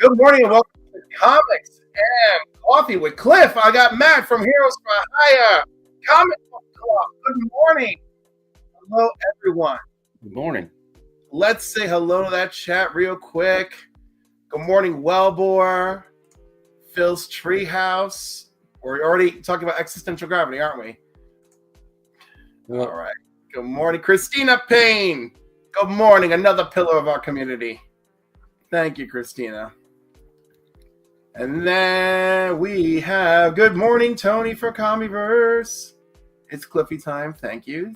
Good morning and welcome to Comics and Coffee with Cliff. I got Matt from Heroes for Hire Comic Book Club. Good morning. Hello, everyone. Good morning. Let's say hello to that chat real quick. Good morning, Wellbore, Phil's Treehouse. We're already talking about existential gravity, aren't we? Well, All right. Good morning, Christina Payne. Good morning, another pillar of our community. Thank you, Christina. And then we have good morning, Tony for Comiverse. It's Cliffy time. Thank you.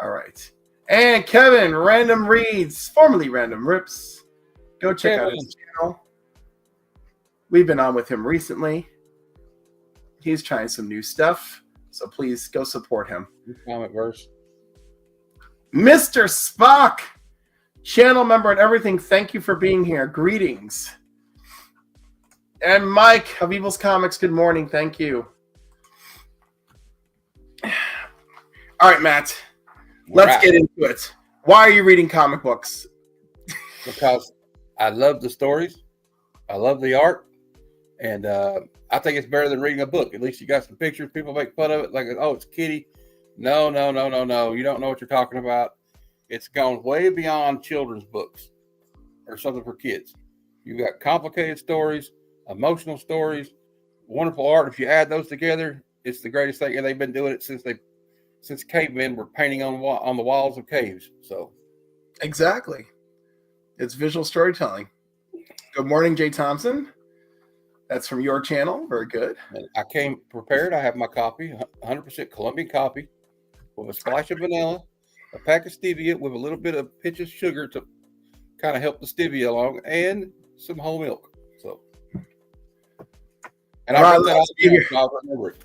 All right. And Kevin, Random Reads, formerly Random Rips. Go check out his channel. We've been on with him recently. He's trying some new stuff, so please go support him. Comic-verse. Mr. Spock, channel member and everything, thank you for being here. Greetings. And Mike of Evil's Comics, good morning. Thank you. All right, Matt. Let's get into it. Why are you reading comic books? Because I love the stories. I love the art. And I think it's better than reading a book. At least you got some pictures. People make fun of it like, oh, it's Kitty. No. You don't know what you're talking about. It's gone way beyond children's books or something for kids. You've got complicated stories, emotional stories, wonderful art. If you add those together, it's the greatest thing. And they've been doing it since cavemen were painting on the walls of caves. So, exactly, it's visual storytelling. Good morning, Jay Thompson. That's from your channel. Very good. And I came prepared. I have my copy, 100% Colombian coffee, with a splash of vanilla, a pack of stevia with a little bit of pinch of sugar to kind of help the stevia along, and some whole milk. So, and I wrote that all remember it.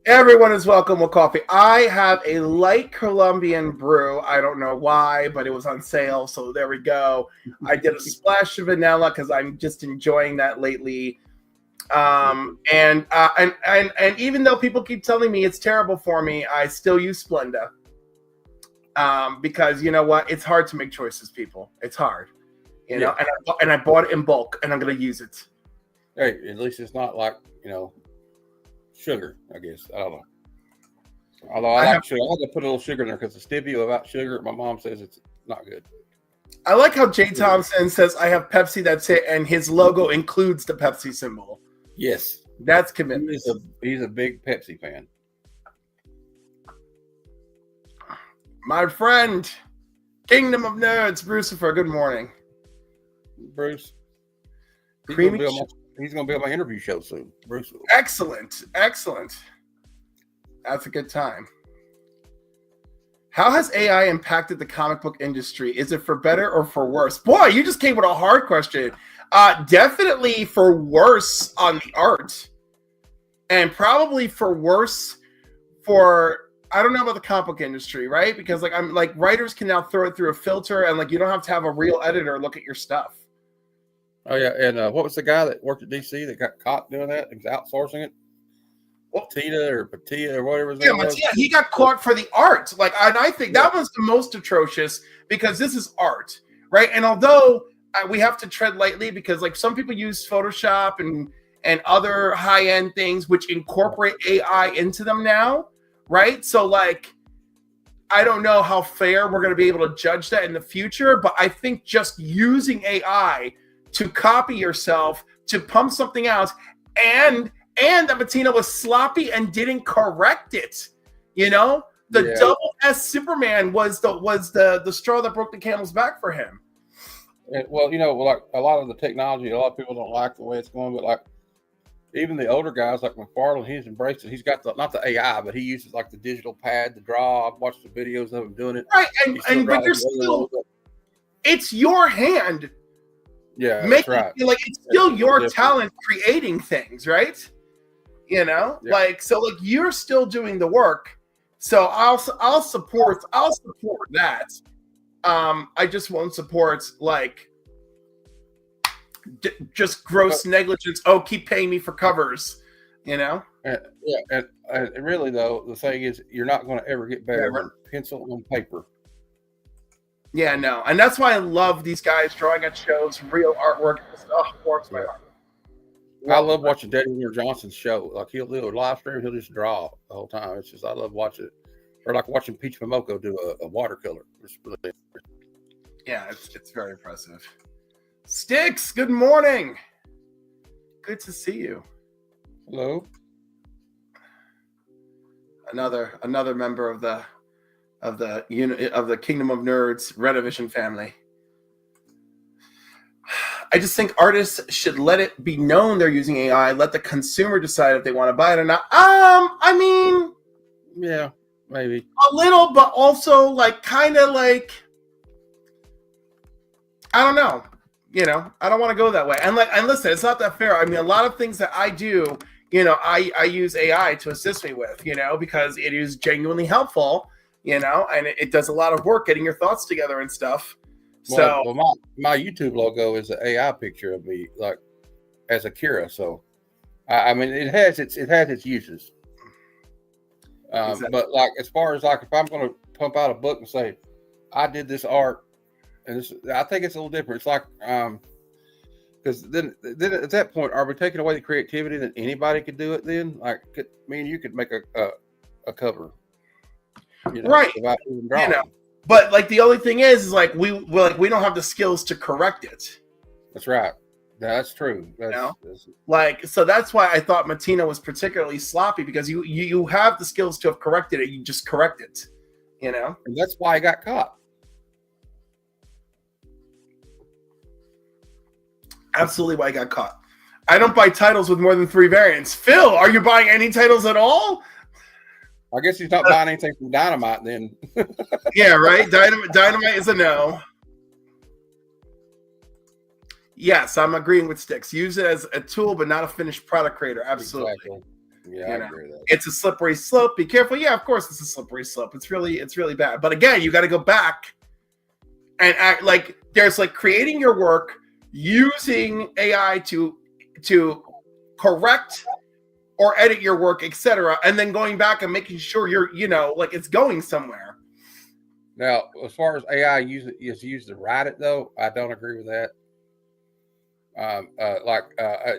Everyone is welcome with coffee. I have a light Colombian brew. I don't know why, but it was on sale, so there we go. I did a splash of vanilla because I'm just enjoying that lately. And even though people keep telling me it's terrible for me, I still use Splenda. Because you know what? It's hard to make choices, people. It's hard. You know, and I bought it in bulk, and I'm going to use it. Hey, at least it's not like, sugar, I guess. I don't know. Although I like sugar. I had to put a little sugar in there because the stevia without sugar, my mom says it's not good. I like how Jay Thompson says, I have Pepsi, that's it, and his logo includes the Pepsi symbol. Yes. That's commitment. He's a big Pepsi fan. My friend, Kingdom of Nerds, Brucifer, good morning. Bruce. He's going to be on my interview show soon. Bruce. Excellent. That's a good time. How has AI impacted the comic book industry? Is it for better or for worse? Boy, you just came with a hard question. Definitely for worse on the art. And probably for worse for, I don't know about the comic book industry, right? Because writers can now throw it through a filter and you don't have to have a real editor look at your stuff. Oh, yeah. And what was the guy that worked at DC that got caught doing that? He was outsourcing it? Patia or whatever his name was. Yeah, he got caught for the art. And I think that was the most atrocious because this is art, right? And although we have to tread lightly because some people use Photoshop and other high-end things which incorporate AI into them now, right? So I don't know how fair we're going to be able to judge that in the future, but I think just using AI to copy yourself, to pump something out, and that Bettina was sloppy and didn't correct it. The double S Superman was the straw that broke the camel's back for him. Well, a lot of the technology, a lot of people don't like the way it's going, but even the older guys like McFarlane, he's embraced it. He's got not the AI, but he uses the digital pad to draw. I've watched the videos of him doing it. Right, but you're still, it's your hand. Yeah, that's right. It's still your talent creating things, right? You're still doing the work. So I'll support that. I just won't support just gross negligence. Oh, keep paying me for covers, And really though, the thing is, you're not going to ever get better than pencil and paper. Yeah, no, and that's why I love these guys drawing at shows, real artwork. Oh, warms my Yeah. heart. I love watching Daddy Warner Johnson's show. Like he'll do a live stream, he'll just draw the whole time. It's just I love watching it. Or like watching Peach Momoko do a watercolor. It's really Yeah, it's very impressive. Sticks, good morning. Good to see you. hello. Another member of the Kingdom of Nerds Renovision family. I just think artists should let it be known they're using AI. Let the consumer decide if they want to buy it or not. I mean, Yeah, maybe. a little, but also like kind of like I don't know. You know, I don't want to go that way. And listen, it's not that fair. I mean, a lot of things that I do, you know, I use AI to assist me with, you know, because it is genuinely helpful, you know, and it does a lot of work getting your thoughts together and stuff. So My YouTube logo is an AI picture of me, like as Akira. So, I mean, it has its uses. Exactly. But like as far as like if I'm going to pump out a book and say I did this art, and I think it's a little different. It's like because then at that point, are we taking away the creativity that anybody could do it? Then like me and you could make a cover, you know, right? without even drawing. You know. But like the only thing is like we don't have the skills to correct it. That's right. That's true. Like so that's why I thought Matina was particularly sloppy because you have the skills to have corrected it. You just correct it, you know. And that's why I got caught. Absolutely, why I got caught. I don't buy titles with more than 3 variants. Phil, are you buying any titles at all? I guess he's not buying anything from Dynamite then. Yeah, right. Dynamite is a no. Yes, I'm agreeing with Sticks. Use it as a tool, but not a finished product creator. Absolutely. Exactly. Yeah, I agree with that. It's a slippery slope. Be careful. Yeah, of course it's a slippery slope. It's really bad. But again, you got to go back and act like there's like creating your work using AI to correct or edit your work, etc., and then going back and making sure you're, you know, like it's going somewhere. Now, as far as AI is used to write it, though, I don't agree with that.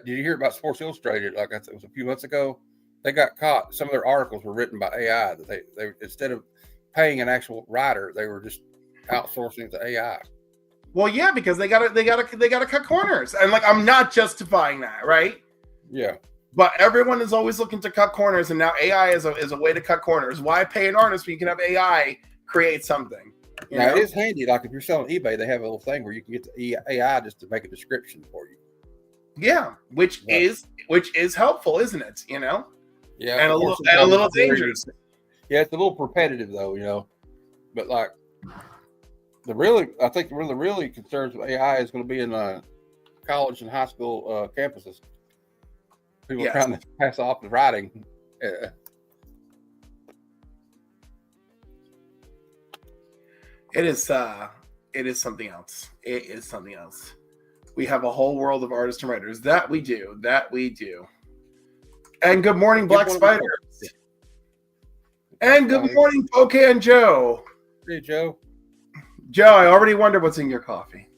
Did you hear about Sports Illustrated? Like it was a few months ago, they got caught. Some of their articles were written by AI. That they instead of paying an actual writer, they were just outsourcing to AI. Well, yeah, because they gotta cut corners, and like I'm not justifying that, right? Yeah. But everyone is always looking to cut corners, and now AI is a way to cut corners. Why pay an artist when you can have AI create something? Now, it is handy. Like if you're selling eBay, they have a little thing where you can get the AI just to make a description for you. Yeah, which is helpful, isn't it? You know. Yeah, and a little dangerous. Yeah, it's a little repetitive though, you know. But like I think one of the really concerns with AI is going to be in college and high school campuses. People trying to pass off the writing. It is something else. It is something else. We have a whole world of artists and writers. That we do. And good morning, Black Spider. And good morning, Poke and Joe. Hey, Joe. Joe, I already wonder what's in your coffee.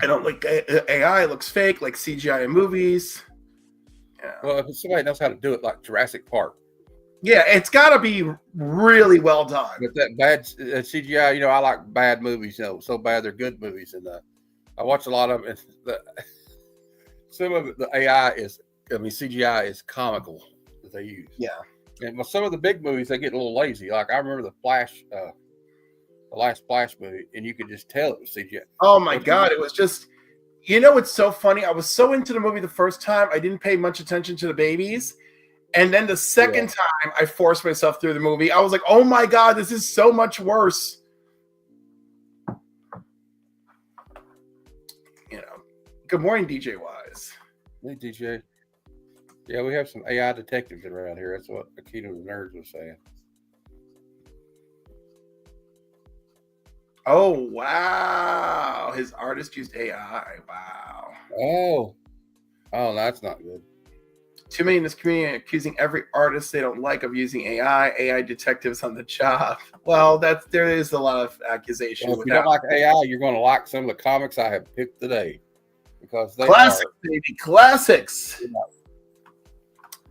I don't like AI. It looks fake, like CGI in movies. Yeah. Well, if somebody knows how to do it, like Jurassic Park. Yeah, it's got to be really well done. But that bad CGI, you know, I like bad movies. You know, so bad they're good movies, and I watch a lot of them. Some of the CGI is comical that they use. Yeah, and some of the big movies they get a little lazy. Like I remember the Flash, the last Flash movie, and you could just tell it was CGI. Oh my God, it was just. You know, it's so funny. I was so into the movie the first time, I didn't pay much attention to the babies. And then the second time I forced myself through the movie, I was like, oh my God, this is so much worse. You know, good morning, DJ Wise. Hey, DJ. Yeah, we have some AI detectives around here. That's what Akita the Nerds was saying. Oh, wow. His artist used AI. Wow. Oh, that's not good. Too many in this community are accusing every artist they don't like of using AI detectives on the job. Well, there is a lot of accusation. Well, if you don't like AI, you're going to like some of the comics I have picked today because they classics, are baby, classics. Yeah.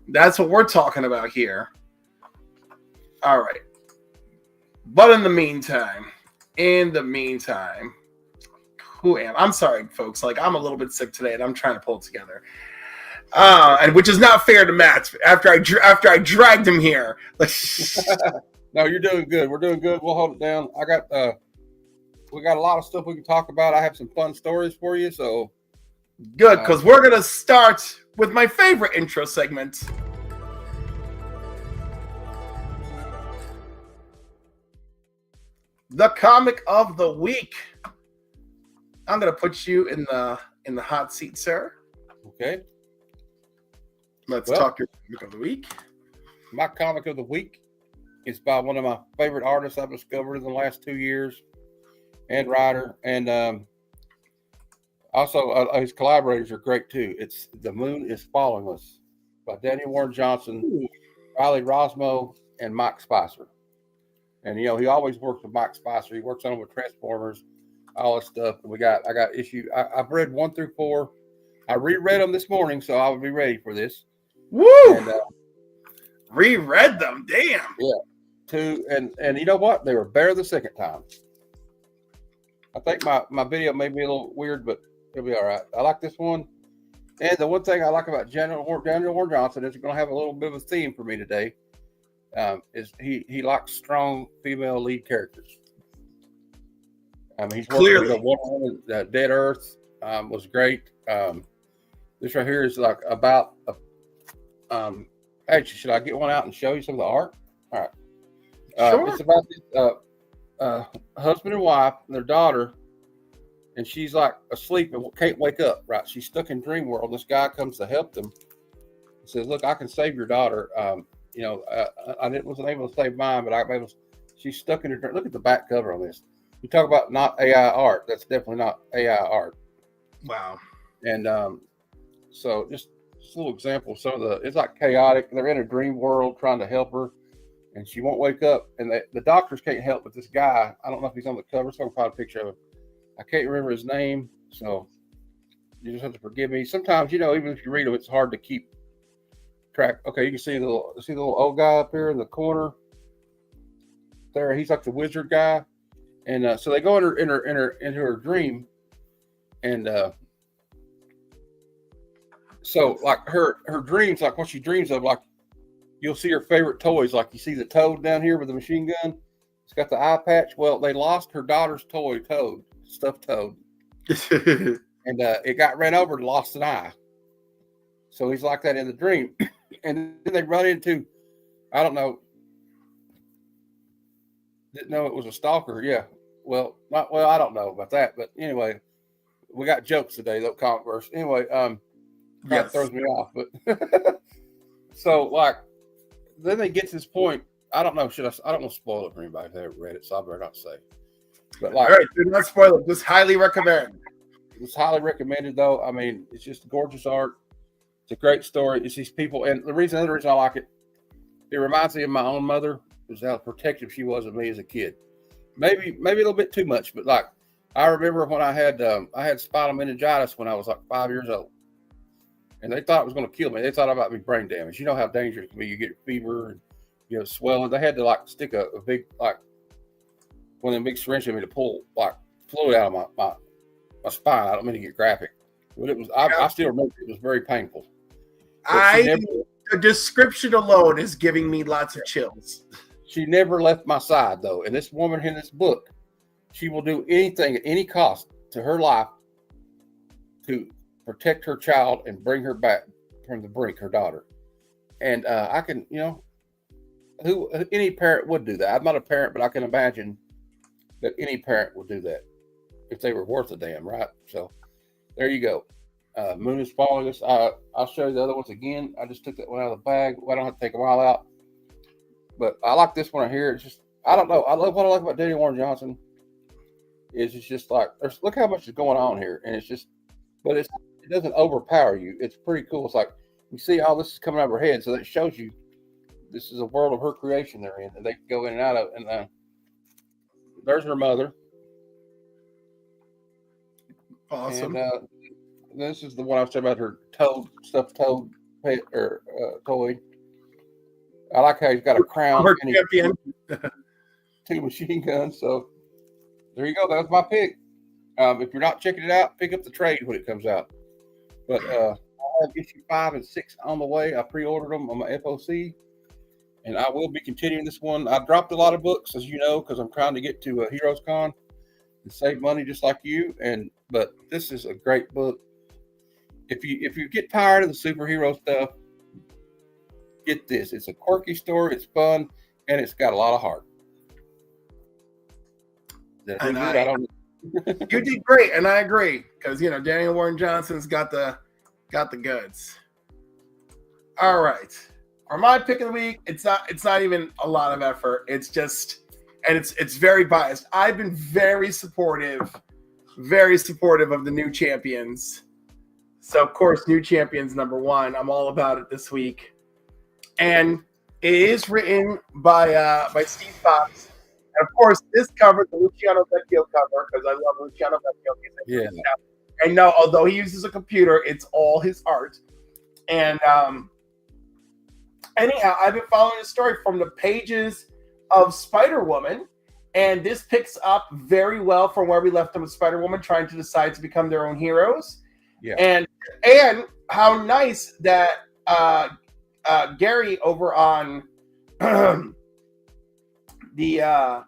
That's what we're talking about here. All right. But in the meantime, I'm sorry, folks. Like, I'm a little bit sick today, and I'm trying to pull it together. And which is not fair to Matt. After I dragged him here. No, you're doing good. We're doing good. We'll hold it down. We got a lot of stuff we can talk about. I have some fun stories for you. So good, because we're gonna start with my favorite intro segment. The comic of the week. I'm gonna put you in the hot seat, sir. Okay. Let's talk your comic of the week. My comic of the week is by one of my favorite artists I've discovered in the last 2 years, and writer, and also his collaborators are great too. It's The Moon is Following Us by Daniel Warren Johnson, Riley Rosmo, and Mike Spicer. And he always works with Mike Spicer. He works on them with Transformers, all this stuff. And I got issue. I've read 1 through 4. I reread them this morning, so I will be ready for this. Woo! And, reread them, damn. Yeah. And you know what? They were better the second time. I think my video may be a little weird, but it'll be all right. I like this one. And the one thing I like about Daniel Warren Johnson is going to have a little bit of a theme for me today. Is he likes strong female lead characters. He's working with a woman. Dead Earth was great. This right here is like about actually, should I get one out and show you some of the art? All right. Sure. It's about this husband and wife and their daughter, and she's like asleep and can't wake up. Right? She's stuck in dream world. This guy comes to help them. He says, "Look, I can save your daughter. I wasn't able to save mine, but she's stuck in her dream." Look at the back cover on this. You talk about not AI art. That's definitely not AI art. Wow. And so just a little example. It's like chaotic. They're in a dream world trying to help her, and she won't wake up. And the doctors can't help, but this guy, I don't know if he's on the cover, so I can find a picture of him. I can't remember his name, so you just have to forgive me. Sometimes, even if you read them, it's hard to keep track. Okay, you can see the little old guy up here in the corner there. He's like the wizard guy, and so they go into her dream, and so like her dreams, like what she dreams of, like you'll see her favorite toys, like you see the Toad down here with the machine gun. It's got the eye patch. Well, they lost her daughter's toy, Toad, stuffed Toad, and it got ran over and lost an eye. So he's like that in the dream. And then they run into, I don't know, didn't know it was a stalker. Yeah. Well, I don't know about that. But anyway, we got jokes today, though, comic verse. Anyway, that throws me off. But so, like, then they get to this point. I don't know. I don't want to spoil it for anybody who hasn't read it, so I better not say. But like, all right, do not spoil it. Just highly recommend. It's highly recommended, though. I mean, it's just gorgeous art. It's a great story. It's these people, and the other reason I like it, it reminds me of my own mother. Is how protective she was of me as a kid. Maybe a little bit too much, but like I remember when I had spinal meningitis when I was like 5 years old, and they thought it was going to kill me. They thought about me brain damage. You know how dangerous it can be. You get fever and swelling. They had to like stick a big like one of them big syringes in me to pull like fluid out of my spine. I don't mean to get graphic, but it was. I still remember it was very painful. The description alone is giving me lots of chills. She never left my side, though. And this woman in this book, she will do anything at any cost to her life to protect her child and bring her back from the brink, her daughter. And I can, any parent would do that. I'm not a parent, but I can imagine that any parent would do that if they were worth a damn, right? So there you go. Moon is Following Us. I'll show you the other ones again. I just took that one out of the bag. Well, I don't have to take them all out. But I like this one right here. It's just, I don't know. What I like about Daniel Warren Johnson is it's just like, look how much is going on here. And it's just, but it doesn't overpower you. It's pretty cool. It's like, you see all this is coming out of her head, so that shows you this is a world of her creation they're in, and they can go in and out of. And there's her mother. Awesome. And this is the one I was talking about, her stuffed toad pet or toy. I like how he's got a crown and champion. Two machine guns. So there you go. That was my pick. If you're not checking it out, pick up the trade when it comes out. But I have issue 5 and 6 on the way. I pre-ordered them on my FOC, and I will be continuing this one. I dropped a lot of books, as you know, because I'm trying to get to Heroes Con and save money just like you. But this is a great book. If you get tired of the superhero stuff, get this. It's a quirky story. It's fun, and it's got a lot of heart. And I don't. You did great, and I agree, because Daniel Warren Johnson's got the goods. All right, for my pick of the week, it's not even a lot of effort. It's just, and it's very biased. I've been very supportive of the new champions. So of course, new champions #1. I'm all about it this week, and it is written by Steve Fox. And of course, this cover, the Luciano Vecchio cover, because I love Luciano Vecchio. Yeah. And no, although he uses a computer, it's all his art. And anyhow, I've been following the story from the pages of Spider-Woman, and this picks up very well from where we left them with Spider-Woman trying to decide to become their own heroes. Yeah. And how nice that Gary over on the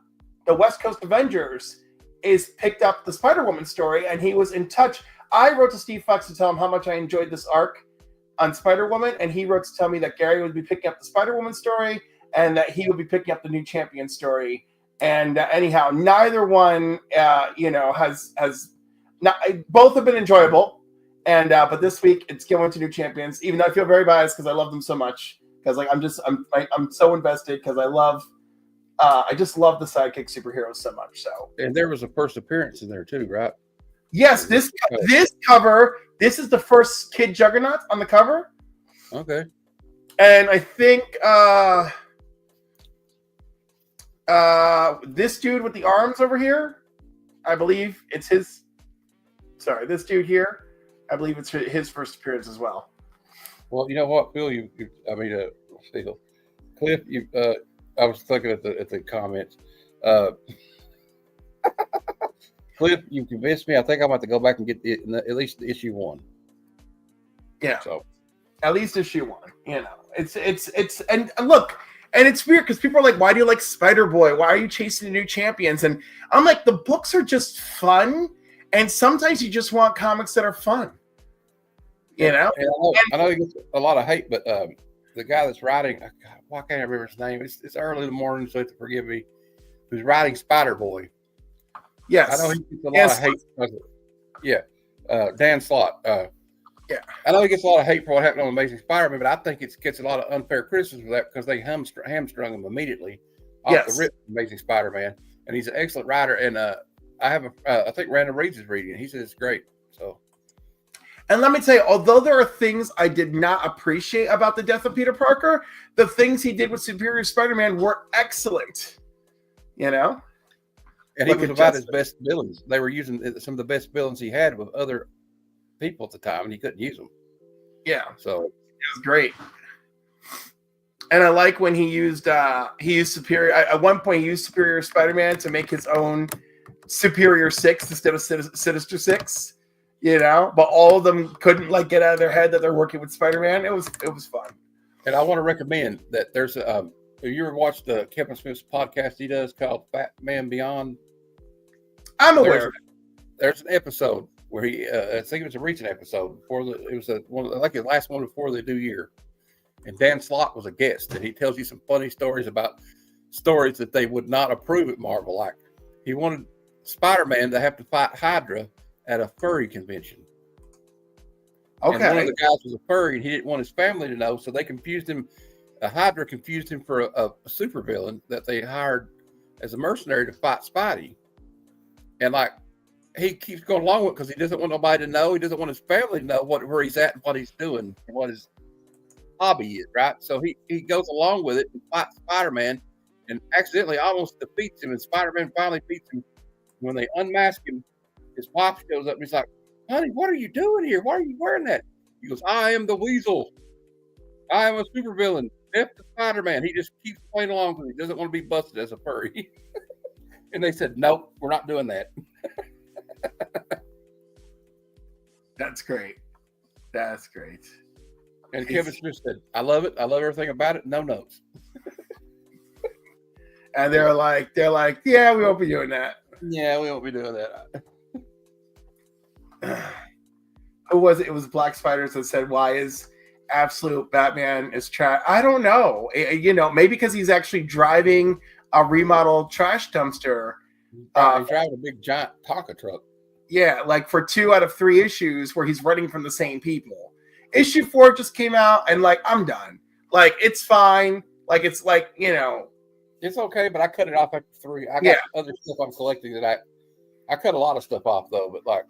West Coast Avengers is picked up the Spider-Woman story, and he was in touch. I wrote to Steve Fox to tell him how much I enjoyed this arc on Spider-Woman, and he wrote to tell me that Gary would be picking up the Spider-Woman story and that he would be picking up the new champion story. And anyhow, neither one, has not. Both have been enjoyable, and but this week it's going to new champions. Even though I feel very biased because I love them so much, because I'm so invested because I just love the sidekick superheroes so much. So, and there was a first appearance in there too, right? Yes, this cover. This is the first Kid Juggernaut on the cover. Okay. And I think this dude with the arms over here, I believe it's his. Sorry, this dude here, I believe it's his first appearance as well. Well, you know what, Phil? Phil, Cliff, I was looking at the comments. Cliff, you convinced me. I think I'm about to go back and get at least issue 1. Yeah. So, at least issue 1. It's and look, and it's weird because people are like, "Why do you like Spider-Boy? Why are you chasing the new champions?" And I'm like, the books are just fun, and sometimes you just want comics that are fun. And I know he gets a lot of hate, but the guy that's writing, why can't I remember his name? It's early in the morning, so you have to forgive me. Who's writing Spider-Boy? Yes, I know he gets a lot of hate. Yeah, Dan Slott. Yeah, I know he gets a lot of hate for what happened on Amazing Spider-Man, but I think it gets a lot of unfair criticism for that because they hamstrung him immediately off the rip of Amazing Spider-Man, and he's an excellent writer. And I think Random Reads is reading it. He says it's great. So. And let me tell you, although there are things I did not appreciate about the death of Peter Parker, the things he did with Superior Spider-Man were excellent. And he was about his best villains. They were using some of the best villains he had with other people at the time, and he couldn't use them. Yeah. So it was great. And I like when he used Superior. At one point, he used Superior Spider-Man to make his own Superior 6 instead of Sinister 6. But all of them couldn't get out of their head that they're working with Spider-Man. It was fun. And I want to recommend that there's have you ever watched the Kevin Smith's podcast he does called Fat Man Beyond? I'm aware. There's an episode where he, I think it was a recent episode the last one before the new year, and Dan Slott was a guest, and he tells you some funny stories about stories that they would not approve at Marvel. Like he wanted Spider-Man to have to fight Hydra at a furry convention. Okay. And one of the guys was a furry, and he didn't want his family to know, so they confused him. Hydra confused him for a supervillain that they hired as a mercenary to fight Spidey. And he keeps going along with it because he doesn't want nobody to know. He doesn't want his family to know where he's at and what he's doing. hobby is, right? So he goes along with it and fights Spider-Man and accidentally almost defeats him. And Spider-Man finally beats him. When they unmask him, his wife shows up and he's like, "Honey, what are you doing here? Why are you wearing that?" He goes, "I am the Weasel. I am a supervillain. F the Spider-Man." He just keeps playing along because he doesn't want to be busted as a furry. And they said, "Nope, we're not doing that." That's great. That's great. And Kevin Smith said, "I love it. I love everything about it. No notes." And they're like, yeah, we won't be doing that. Yeah, we won't be doing that. Who was it? It was Black Spiders that said, "Why is Absolute Batman is trash?" I don't know. Maybe because he's actually driving a remodeled trash dumpster. He's driving a big giant Tonka truck. Yeah, like for 2 out of 3 issues where he's running from the same people. Issue 4 just came out, and like I'm done. Like it's fine. Like it's like it's okay, but I cut it off after 3. I got other stuff I'm collecting that I cut a lot of stuff off though, but like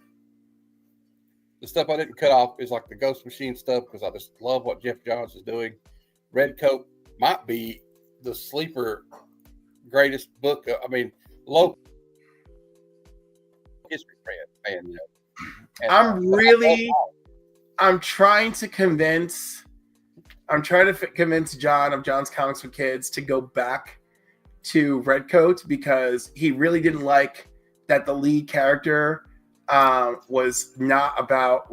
the stuff I didn't cut off is like the Ghost Machine stuff because I just love what Jeff Johns is doing. Red Coat might be the sleeper greatest book. Local history fan. I'm trying to convince John of John's Comics for Kids to go back to Redcoat because he really didn't like that the lead character was not about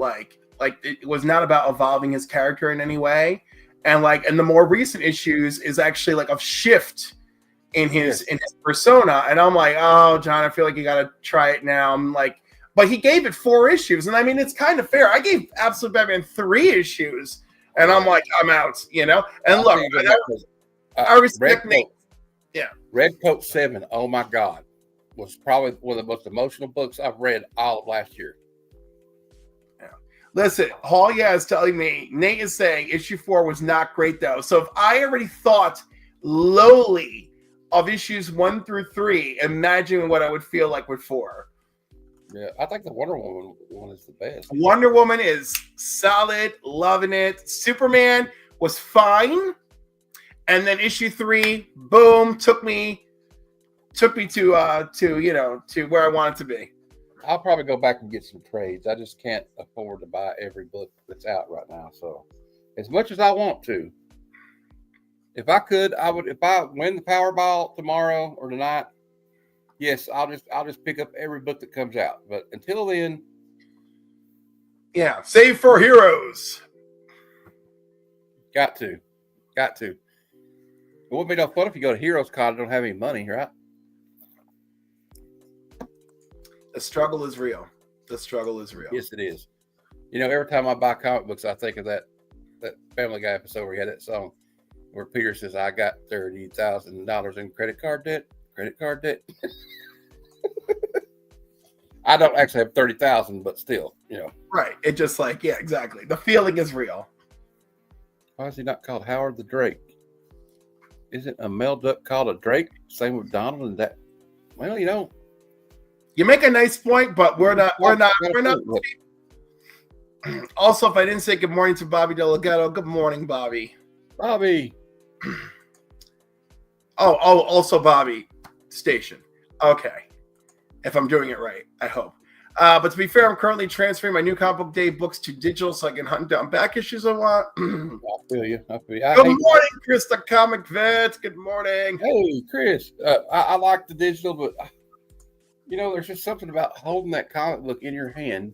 it was not about evolving his character in any way, and the more recent issues is actually like a shift in his persona, and I'm like, oh John, I feel like you got to try it now. I'm like, but he gave it 4 issues, and I mean it's kind of fair. I gave Absolute Batman 3 issues, and I'm like, I'm out, And look, I respect Nate. Yeah, Redcoat 7. Oh my God, was probably one of the most emotional books I've read all of last year. Yeah. Listen, Hall is telling me Nate is saying issue 4 was not great though. So if I already thought lowly of issues 1 through 3, imagine what I would feel like with 4. Yeah, I think the Wonder Woman one is the best. Wonder Woman is solid, loving it. Superman was fine, and then issue 3, boom, took me to where I wanted to be. I'll probably go back and get some trades. I just can't afford to buy every book that's out right now. So, as much as I want to, if I could, I would. If I win the Powerball tomorrow or tonight, yes, I'll just pick up every book that comes out. But until then, yeah, save for Heroes. Got to. It wouldn't be no fun if you go to Heroes Con and don't have any money, right? The struggle is real. Yes, it is. Every time I buy comic books, I think of that Family Guy episode where he had that song where Peter says, "I got $30,000 in credit card debt." I don't actually have 30,000, but still, Right. It just exactly. The feeling is real. Why is he not called Howard the Drake? Isn't a male duck called a Drake? Same with Donald and that. Well, You make a nice point, but we're not. Also, if I didn't say good morning to Bobby Delgado, good morning, Bobby. Bobby. Oh, also Bobby Station. Okay. If I'm doing it right, I hope. But to be fair, I'm currently transferring my new Comic Book Day books to digital so I can hunt down back issues I want. I feel you. Good morning, Chris, the comic vet. Good morning. Hey, Chris. I like the digital, but there's just something about holding that comic book in your hand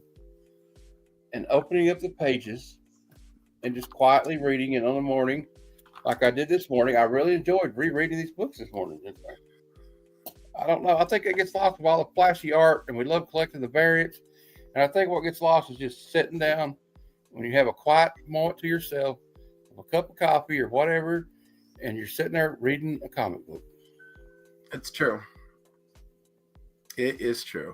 and opening up the pages and just quietly reading it on the morning, like I did this morning. I really enjoyed rereading these books this morning. I don't know. I think it gets lost with all the flashy art, and we love collecting the variants. And I think what gets lost is just sitting down when you have a quiet moment to yourself, a cup of coffee or whatever, and you're sitting there reading a comic book. It's true. It is true.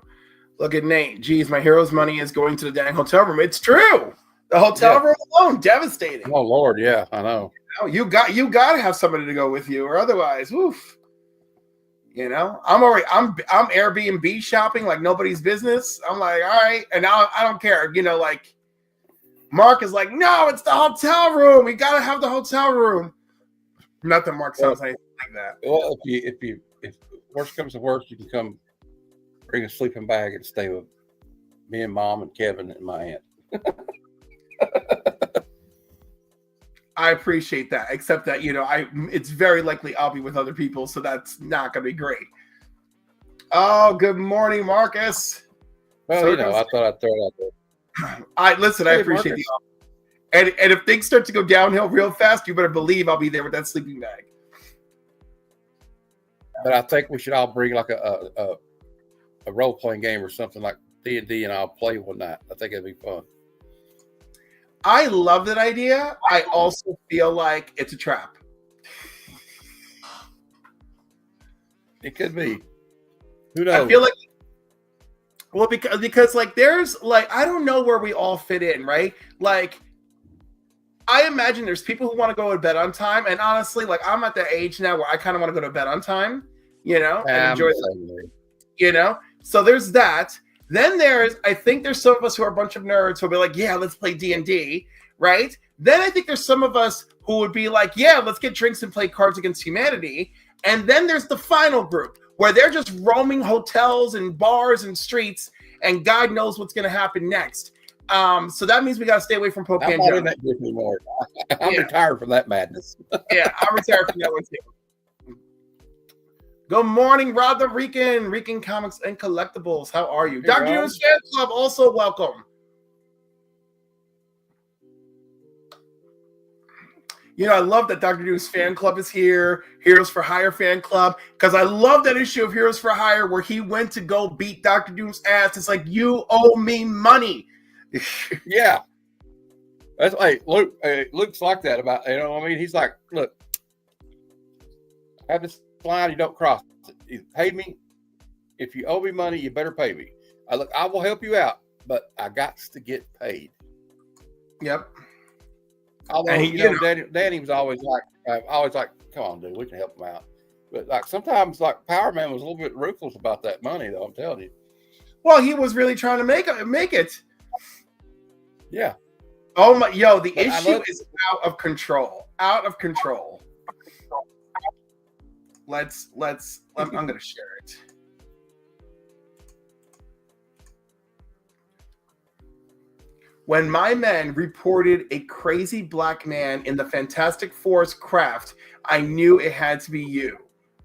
Look at Nate. Geez, my hero's money is going to the dang hotel room. It's true. The hotel room alone, devastating. Oh Lord, yeah, I know. You got to have somebody to go with you, or otherwise, woof. I'm Airbnb shopping like nobody's business. I'm like, all right, and now I don't care. Mark is like, no, it's the hotel room. We gotta have the hotel room. Not that Mark sounds anything like that. Well, if worst comes to worst, you can come bring a sleeping bag and stay with me and Mom and Kevin and my aunt. I appreciate that, except that it's very likely I'll be with other people, so that's not gonna be great. Oh, good morning, Marcus. Well, I thought I'd throw it out there. I appreciate the offer. And if things start to go downhill real fast, you better believe I'll be there with that sleeping bag. But I think we should all bring like a role playing game or something like D&D, and I'll play one night. I think it'd be fun. I love that idea. I also feel like it's a trap. It could be. Who knows? I feel like, well, because like there's like, I don't know where we all fit in, right? Like, I imagine there's people who want to go to bed on time, and honestly, like I'm at the age now where I kind of want to go to bed on time, and enjoy it, So there's that. Then I think there's some of us who are a bunch of nerds who'll be like, yeah, let's play D&D, right? Then I think there's some of us who would be like, yeah, let's get drinks and play Cards Against Humanity. And then there's the final group where they're just roaming hotels and bars and streets, and God knows what's going to happen next. So that means we got to stay away from Pope I'm not in that group anymore. I'm retired from that madness. Yeah, I'm retired from that one too. Good morning, Rod the Rican Comics and Collectibles. How are you? Hey, Dr. Rod. News Fan Club, also welcome. I love that Dr. News Fan Club is here. Heroes for Hire Fan Club. Because I love that issue of Heroes for Hire where he went to go beat Dr. Doom's ass. It's like, you owe me money. Yeah. That's like Luke's like that about, he's like, look, I have this line, you don't cross it. You paid me. If you owe me money, you better pay me. I will help you out, but I got to get paid. Yep. Although, Danny was always like, come on, dude, we can help him out. But like sometimes, like Power Man was a little bit ruthless about that money, though. I'm telling you. Well, he was really trying to make it. Yeah. Oh my, the issue is out of control. Out of control. I'm going to share it. When my men reported a crazy black man in the Fantastic Four's craft, I knew it had to be you.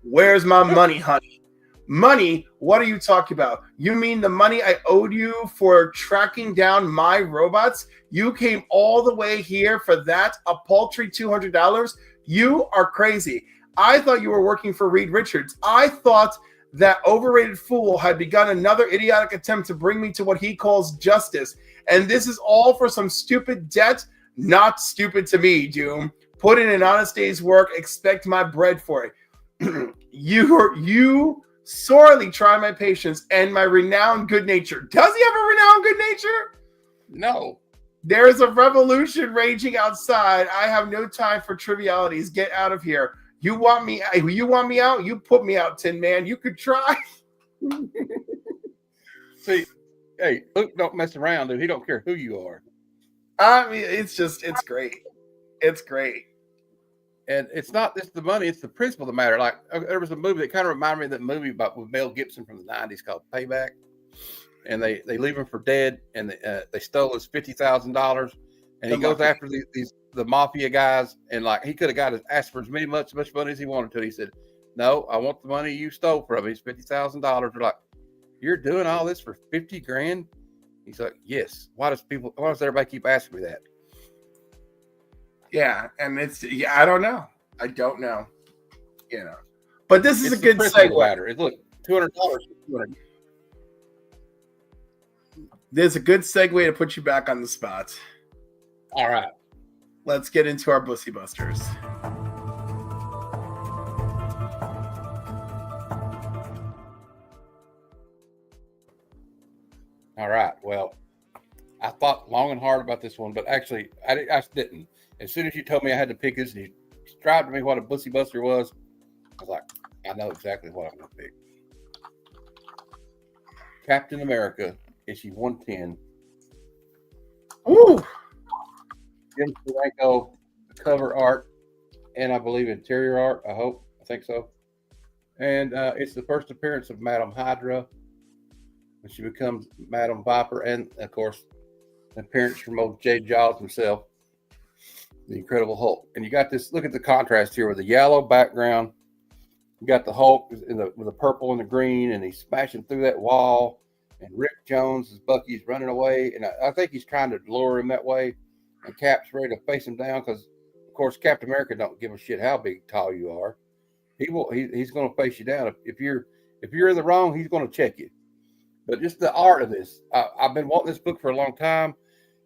Where's my money, honey? Money? What are you talking about? You mean the money I owed you for tracking down my robots? You came all the way here for that, a paltry $200? You are crazy. I thought you were working for Reed Richards. I thought that overrated fool had begun another idiotic attempt to bring me to what he calls justice. And this is all for some stupid debt? Not stupid to me, Doom. Put in an honest day's work. Expect my bread for it. You sorely try my patience and my renowned good nature. Does he have a renowned good nature? No. There is a revolution raging outside. I have no time for trivialities. Get out of here. You want me out? You put me out, Tin Man. You could try. See, hey, Luke don't mess around, dude. He don't care who you are. I mean, it's great. It's great. And it's not just the money, it's the principle of the matter. Like, there was a movie that kind of reminded me of that movie with Mel Gibson from the 90s called Payback. And they leave him for dead, and they stole his $50,000. And he goes after the mafia guys, and like he could have asked for as much money as he wanted to. He said, "No, I want the money you stole from me. It's $50,000." They're like, "You're doing all this for $50,000?" He's like, "Yes." Why does everybody keep asking me that? Yeah, and I don't know. I don't know. But this is a good segue. Look, $200. There's a good segue to put you back on the spot. All right. Let's get into our Bussy Busters. All right. Well, I thought long and hard about this one, but actually, I didn't. As soon as you told me I had to pick this, and you described to me what a Bussy Buster was, I was like, I know exactly what I'm going to pick. Captain America, issue 110. Ooh. Jim Steranko cover art, and I believe interior art. I think so. And it's the first appearance of Madame Hydra when she becomes Madame Viper, and of course, an appearance from old Jay Giles himself, the Incredible Hulk. And you got this. Look at the contrast here with the yellow background. You got the Hulk with the purple and the green, and he's smashing through that wall. And Rick Jones, as Bucky's running away, and I think he's trying to lure him that way. And Cap's ready to face him down because, of course, Captain America don't give a shit how big, tall you are. He's going to face you down. If you're in the wrong, he's going to check you. But just the art of this, I've been wanting this book for a long time.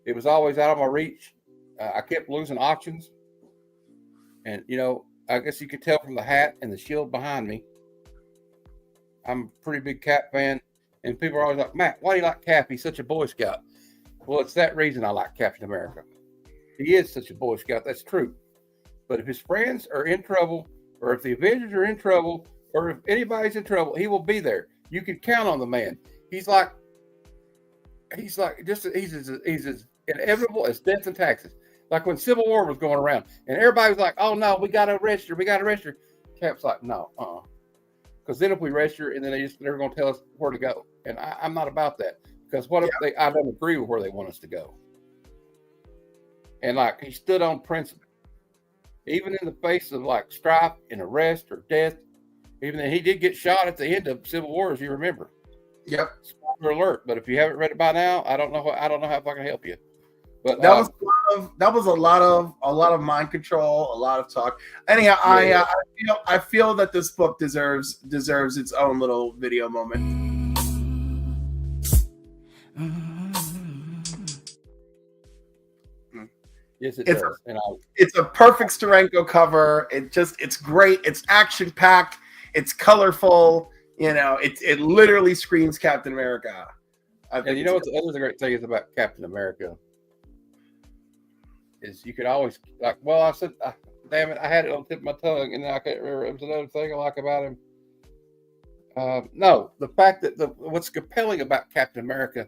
It was always out of my reach. I kept losing auctions, and I guess you could tell from the hat and the shield behind me. I'm a pretty big Cap fan. And people are always like, Matt, why do you like Cap? He's such a Boy Scout. Well, it's that reason I like Captain America. He is such a Boy Scout. That's true. But if his friends are in trouble, or if the Avengers are in trouble, or if anybody's in trouble, he will be there. You can count on the man. He's as inevitable as death and taxes. Like when Civil War was going around, and everybody was like, "Oh no, we got to arrest her. Cap's like, "No, because then if we arrest her, and then they're going to tell us where to go, and I'm not about that. Because what if I don't agree with where they want us to go? And like he stood on principle, even in the face of like strife and arrest or death. Even then, he did get shot at the end of Civil War, as you remember. Yep. Spoiler alert! But if you haven't read it by now, I don't know how I can help you. But that was a lot of mind control, a lot of talk. Anyhow, I feel that this book deserves its own little video moment. Yes, it does. It's a perfect Steranko cover. It's great. It's action packed. It's colorful. It literally screams Captain America. And you know what the other great thing is about Captain America is you could always I said, damn it, I had it on the tip of my tongue, and I can't remember. It was another thing I like about him. No, the fact that what's compelling about Captain America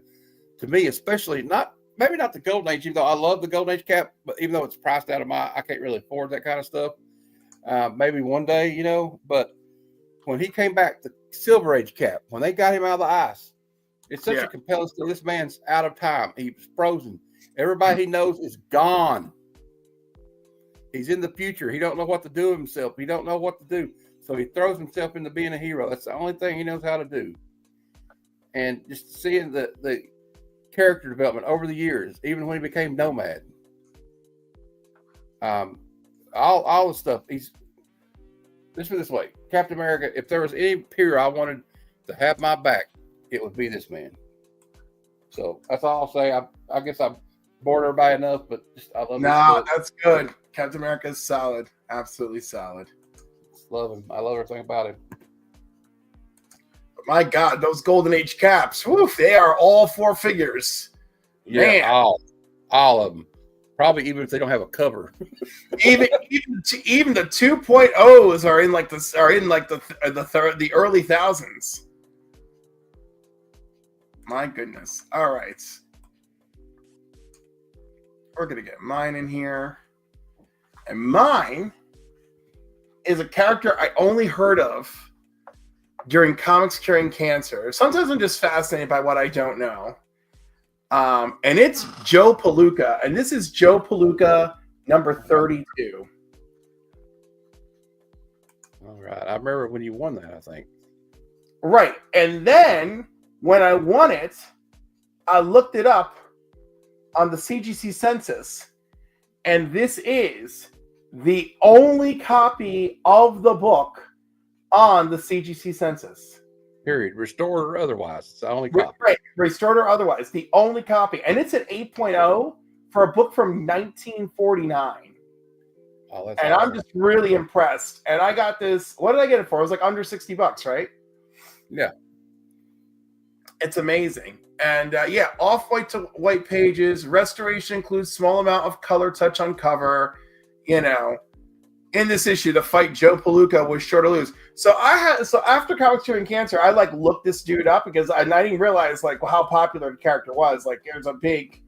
to me, especially maybe not the Golden Age, even though I love the Golden Age Cap, but even though it's priced out of I can't really afford that kind of stuff. Maybe one day, but when he came back, the Silver Age Cap, when they got him out of the ice, it's such a compelling story. This man's out of time. He was frozen. Everybody he knows is gone. He's in the future. He don't know what to do with himself. He don't know what to do. So he throws himself into being a hero. That's the only thing he knows how to do. And just seeing the character development over the years, even when he became Nomad, all the stuff. This way, Captain America. If there was any hero I wanted to have my back, it would be this man. So that's all I'll say. I guess I bored everybody enough, but I love him. No, that's good. Captain America is solid. Absolutely solid. Love him. I love everything about him. My God, those Golden Age caps, woof, they are all four figures. Yeah, man. All of them. Probably even if they don't have a cover. even the 2.0s are in the early thousands. My goodness. All right. We're going to get mine in here. And mine is a character I only heard of during Comics Curing Cancer. Sometimes I'm just fascinated by what I don't know. And it's Joe Palooka. And this is Joe Palooka number 32. All right. I remember when you won that, I think. Right. And then when I won it, I looked it up on the CGC census. And this is the only copy of the book on the CGC census. Period. Restored or otherwise. It's the only copy. Right. Restored or otherwise. The only copy. And it's an 8.0 for a book from 1949. Oh, that's and awesome. I'm just really impressed. And I got this. What did I get it for? It was like under $60, right? Yeah. It's amazing. And off-white to white pages. Restoration includes small amount of color touch on cover. In this issue, the fight Joe Palooka was sure to lose. So after Comics Curing Cancer, I looked this dude up because I didn't realize how popular the character was. There's a big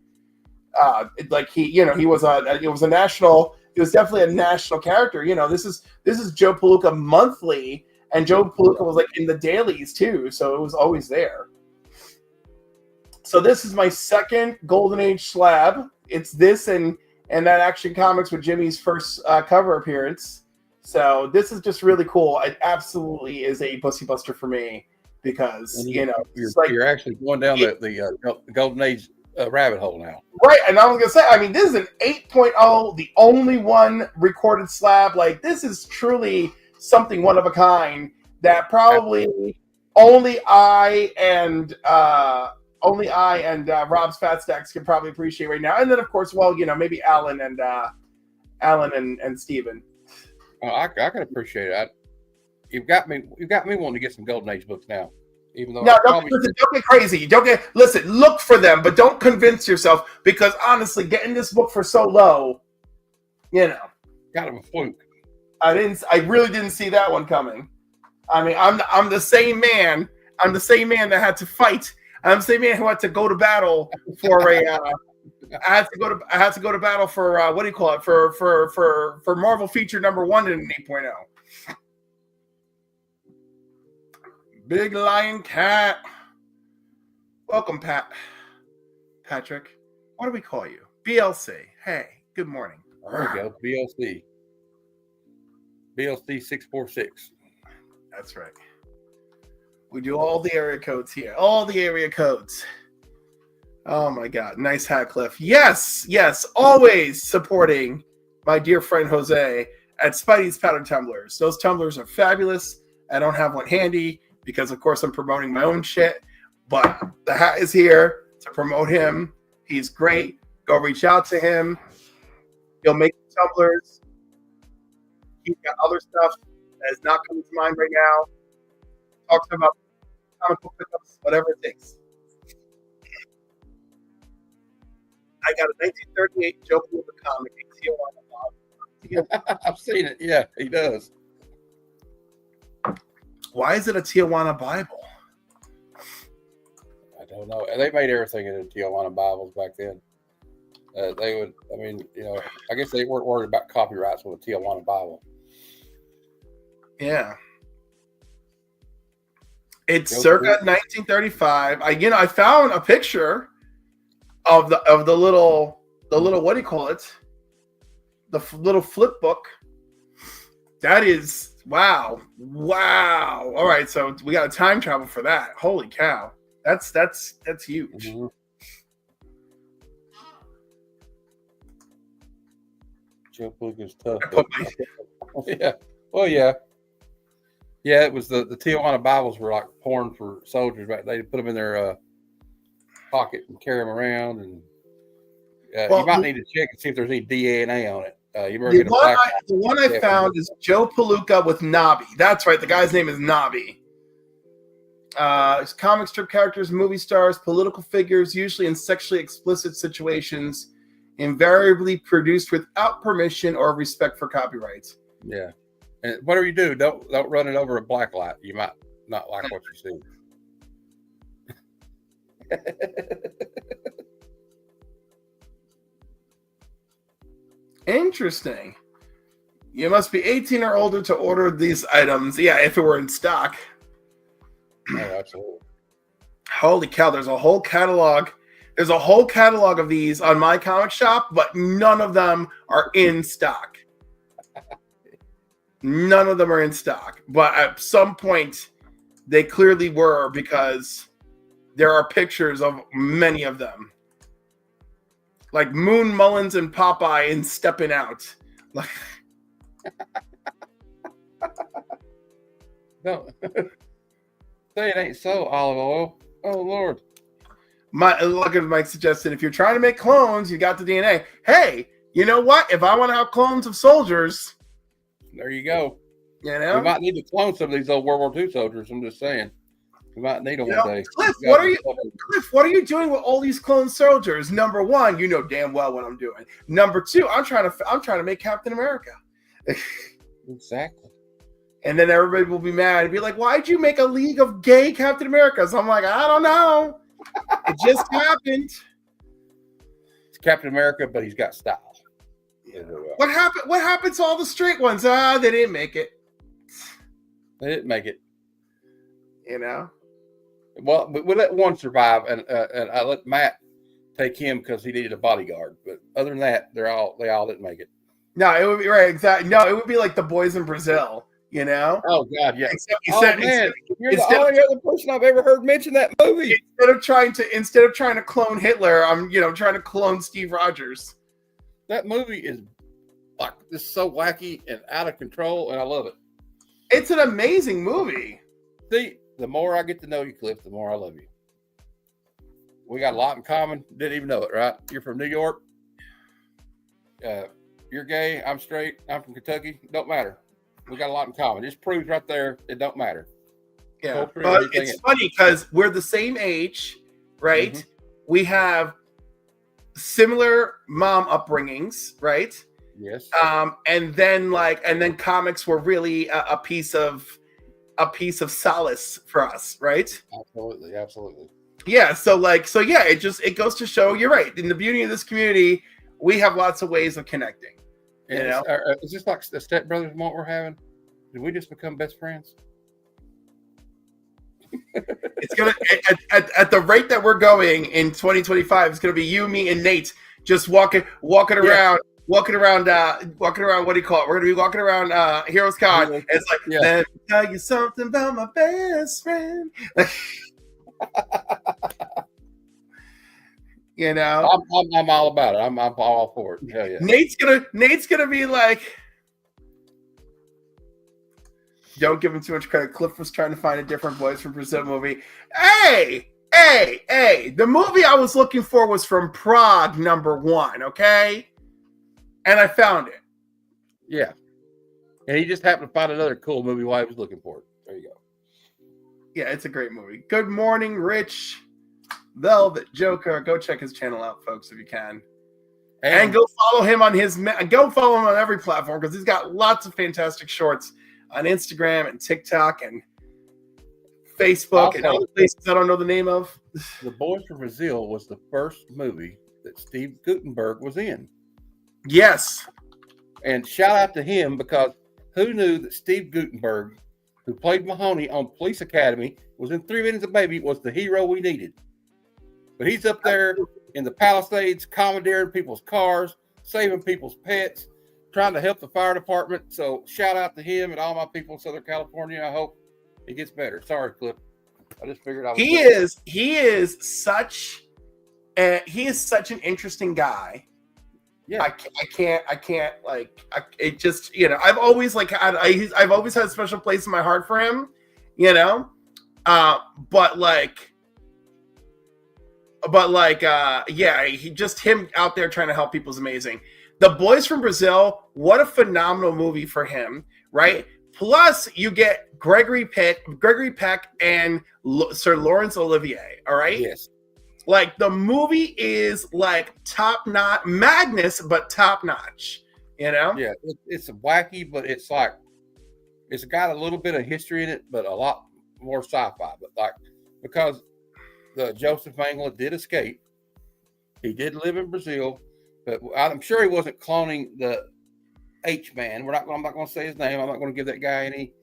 Like he was definitely a national character. This is Joe Palooka monthly, and Joe Palooka was like in the dailies too, so it was always there. So this is my second Golden Age slab. It's this and that Action Comics with Jimmy's first cover appearance. So this is just really cool. It absolutely is a pussy buster for me because you're actually going down the Golden Age rabbit hole now. Right, and I was gonna say, I mean, this is an 8.0, the only one recorded slab. Like, this is truly something one of a kind that probably only I and Rob's Fat Stacks can probably appreciate right now. And then, of course, maybe Alan and Steven. I can appreciate it. You've got me wanting to get some Golden Age books now. Even though don't get crazy. Listen, look for them, but don't convince yourself, because honestly, getting this book for so low, kind of a fluke. I really didn't see that one coming. I mean, I'm the same man. I'm the same man that had to fight. I'm the same man who had to go to battle for a. I had to go to battle for what do you call it, for Marvel feature number 1 in an 8.0. Big Lion Cat. Welcome, Patrick. What do we call you? BLC. Hey, good morning. There we go. BLC. BLC 646. That's right. We do all the area codes here. All the area codes. Oh my God. Nice hat, Cliff. Yes. Always supporting my dear friend Jose at Spidey's Powder Tumblers. Those tumblers are fabulous. I don't have one handy because, of course, I'm promoting my own shit. But the hat is here to promote him. He's great. Go reach out to him. He'll make tumblers. He's got other stuff that is not coming to mind right now. Talk to him about comic book pickups, whatever it takes. I got a 1938 Joe Palooka comic in Tijuana. I've seen it. Yeah, he does. Why is it a Tijuana Bible? I don't know. They made everything in Tijuana Bibles back then. I guess they weren't worried about copyrights with a Tijuana Bible. Yeah. It's circa 1935. I found a picture of the little what do you call it? The little flip book. That is wow. All right, so we got a time travel for that. Holy cow. That's huge. Mm-hmm. Joe Palooka's tough. Yeah. Well, yeah. Yeah, it was the Tijuana Bibles were like porn for soldiers, right? They put them in their pocket and carry them around, and you might need to check and see if there's any DNA on it. The one I found is Joe Palooka with Nobby. That's right. The guy's name is Nobby. Comic strip characters, movie stars, political figures, usually in sexually explicit situations, invariably produced without permission or respect for copyrights. Yeah. And whatever you do, don't run it over a black light. You might not like what you see. Interesting. You must be 18 or older to order these items. Yeah, if it were in stock. Oh, absolutely. Holy cow, there's a whole catalog. There's a whole catalog of these on my comic shop, but none of them are in stock. None of them are in stock. But at some point, they clearly were, because there are pictures of many of them. Like Moon, Mullins, and Popeye in Stepping Out. Like, no. Say it ain't so, olive oil. Oh, Lord. Look at Mike suggested, if you're trying to make clones, you got the DNA. Hey, you know what? If I want to have clones of soldiers, there you go. You know, we might need to clone some of these old World War II soldiers. I'm just saying, we might need them one day. Cliff, what are you doing with all these clone soldiers? Number one, you know damn well what I'm doing. Number two, I'm trying to make Captain America. Exactly. And then everybody will be mad and be like, "Why'd you make a league of gay Captain Americas?" I'm like, I don't know. It just happened. Captain America, but he's got style. What happened? What happened to all the straight ones? They didn't make it. They didn't make it. You know. Well, we let one survive, and I let Matt take him because he needed a bodyguard. But other than that, they all didn't make it. No, it would be right. Exactly. No, it would be like the boys in Brazil. You know. Oh God, yeah. Man, you're the only other person I've ever heard mention that movie. Instead of trying to clone Hitler, I'm trying to clone Steve Rogers. That movie is like just so wacky and out of control, and I love it. It's an amazing movie. See, the more I get to know you, Cliff, the more I love you. We got a lot in common. Didn't even know it, right? You're from New York. You're gay. I'm straight. I'm from Kentucky. Don't matter. We got a lot in common. Just proves right there it don't matter. Yeah, but it's funny because we're the same age, right? Mm-hmm. We have similar mom upbringings, right? Yes. And then comics were really a piece of solace for us, right? Absolutely. Yeah. So yeah, it goes to show you're right. In the beauty of this community, we have lots of ways of connecting. Is this like the Step Brothers moment we're having? Did we just become best friends? It's gonna at the rate that we're going in 2025. It's gonna be you, me, and Nate just walking around. Walking around, what do you call it? We're gonna be walking around Heroes Con. And it's like, let me tell you something about my best friend. You know, I'm all about it. I'm all for it. Hell yeah. Nate's gonna be like, don't give him too much credit. Cliff was trying to find a different voice from Brazil movie. Hey, the movie I was looking for was from Prague #1. Okay. And I found it. Yeah. And he just happened to find another cool movie while he was looking for it. There you go. Yeah, it's a great movie. Good morning, Rich Velvet Joker. Go check his channel out, folks, if you can. And go follow him on every platform because he's got lots of fantastic shorts on Instagram and TikTok and Facebook and other places I don't know the name of. The Boys from Brazil was the first movie that Steve Guttenberg was in. Yes. And shout out to him because who knew that Steve Guttenberg, who played Mahoney on Police Academy, was in 3 Minutes of Baby, was the hero we needed. But he's up there in the Palisades, commandeering people's cars, saving people's pets, trying to help the fire department. So shout out to him and all my people in Southern California. I hope it gets better. Sorry, Cliff. I just figured I was. He is such an interesting guy. Yeah, I can't it just, I've always I've always had a special place in my heart for him, him out there trying to help people is amazing. The Boys from Brazil, what a phenomenal movie for him, right? Plus you get Gregory Peck and Sir Laurence Olivier, all right? Yes. Like the movie is like top notch madness, but top notch, Yeah, it's wacky, but it's got a little bit of history in it, but a lot more sci-fi. But because the Joseph Mengele did escape, he did live in Brazil, but I'm sure he wasn't cloning the H-man. I'm not going to say his name. I'm not going to give that guy any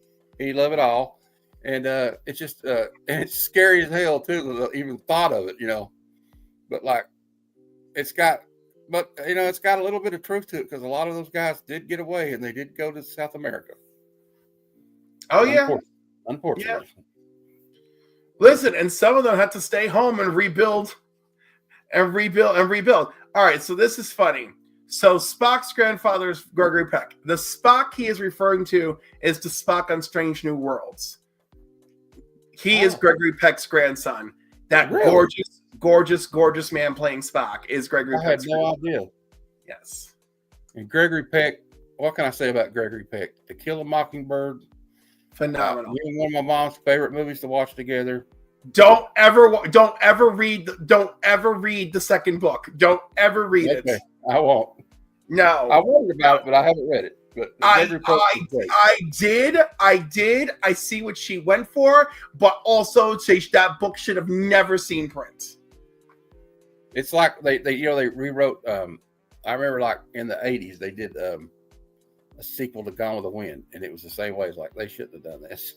love at all. And it's just and it's scary as hell too. Even thought of it, But it's got a little bit of truth to it because a lot of those guys did get away and they did go to South America. Oh yeah, unfortunately. Yeah. Listen, and some of them had to stay home and rebuild. All right, so this is funny. So Spock's grandfather is Gregory Peck. The Spock he is referring to is the Spock on Strange New Worlds. He is Gregory Peck's grandson. That really? gorgeous man playing Spock is Gregory Peck. I had no idea. Yes. And Gregory Peck, what can I say about Gregory Peck? To Kill a Mockingbird. Phenomenal. One of my mom's favorite movies to watch together. Don't ever read the second book. Don't ever read it. I won't. No. I wondered about it, but I haven't read it. But I did. I see what she went for, but also that book should have never seen print. It's like they they rewrote. I remember like in the 80s they did a sequel to Gone with the Wind, and it was the same way. It's like they shouldn't have done this.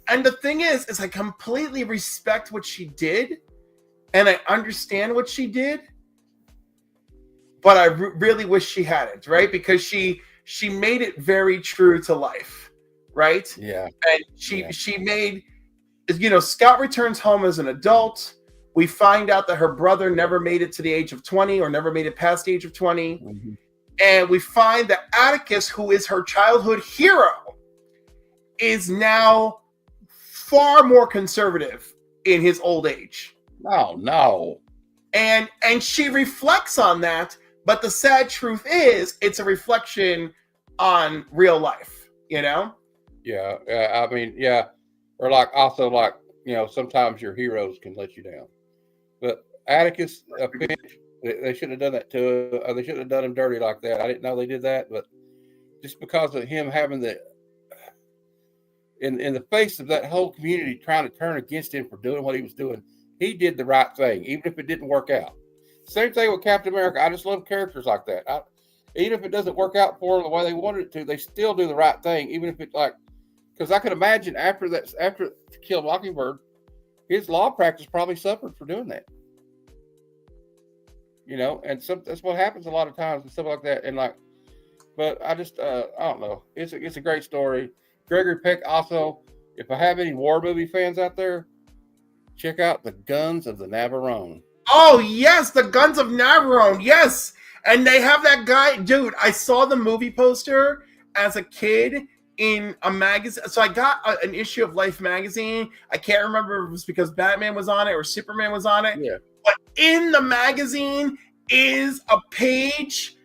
And the thing is I completely respect what she did, and I understand what she did, but I really wish she hadn't, right? Because she made it very true to life, right? Yeah. And she made, Scott returns home as an adult. We find out that her brother never made it to the age of 20 or never made it past the age of 20. Mm-hmm. And we find that Atticus, who is her childhood hero, is now far more conservative in his old age. Oh, no. And she reflects on that, but the sad truth is it's a reflection on real life, Yeah. I mean, yeah. Or like also like, sometimes your heroes can let you down. But Atticus, Finch, they shouldn't have done that to. They shouldn't have done him dirty like that. I didn't know they did that, but just because of him having in the face of that whole community trying to turn against him for doing what he was doing, he did the right thing, even if it didn't work out. Same thing with Captain America. I just love characters like that. Even if it doesn't work out for them the way they wanted it to, they still do the right thing, even if it's like. Because I could imagine after To Kill a Mockingbird, his law practice probably suffered for doing that. And that's what happens a lot of times and stuff like that. And like, but I just, I don't know. It's a great story. Gregory Peck also, if I have any war movie fans out there, check out The Guns of the Navarone. Oh, yes, The Guns of Navarone, yes. And they have that guy, dude, I saw the movie poster as a kid in a magazine. So I got an issue of Life magazine. I can't remember if it was because Batman was on it or Superman was on it. Yeah. But in the magazine is a page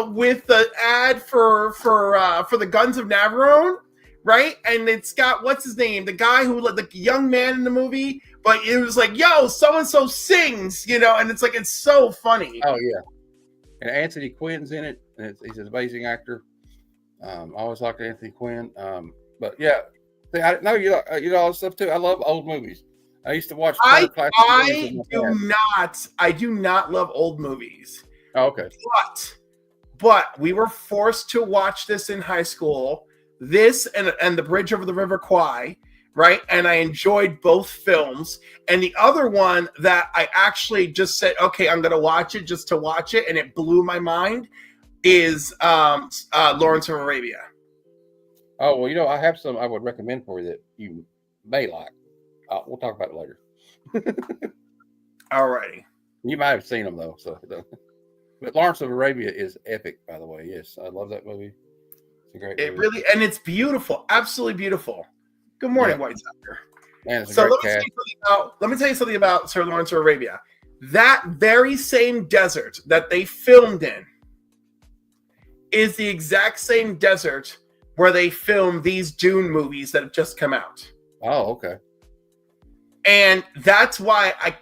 with the ad for the Guns of Navarone, right? And it's got, what's his name? The guy who, the young man in the movie, but it was like, yo, so-and-so sings, and it's like, it's so funny. Oh, yeah. And Anthony Quinn's in it, and he's an amazing actor. I always liked Anthony Quinn. But yeah, I know you know all this stuff too. I love old movies. I used to watch. I do not love old movies. Oh, okay. But we were forced to watch this in high school. This and The Bridge Over the River Kwai, right? And I enjoyed both films. And the other one that I actually just said, okay, I'm going to watch it just to watch it, and it blew my mind, is Lawrence of Arabia. Oh, well, I have some I would recommend for you that you may like. We'll talk about it later. Alrighty. You might have seen them, though. But Lawrence of Arabia is epic, by the way. Yes, I love that movie. It's a great movie. It really, and it's beautiful. Absolutely beautiful. Good morning, White Tiger. Man, it's a great cast. Let me tell you something about Sir Lawrence of Arabia. That very same desert that they filmed in is the exact same desert where they filmed these Dune movies that have just come out. Oh, okay. And that's why I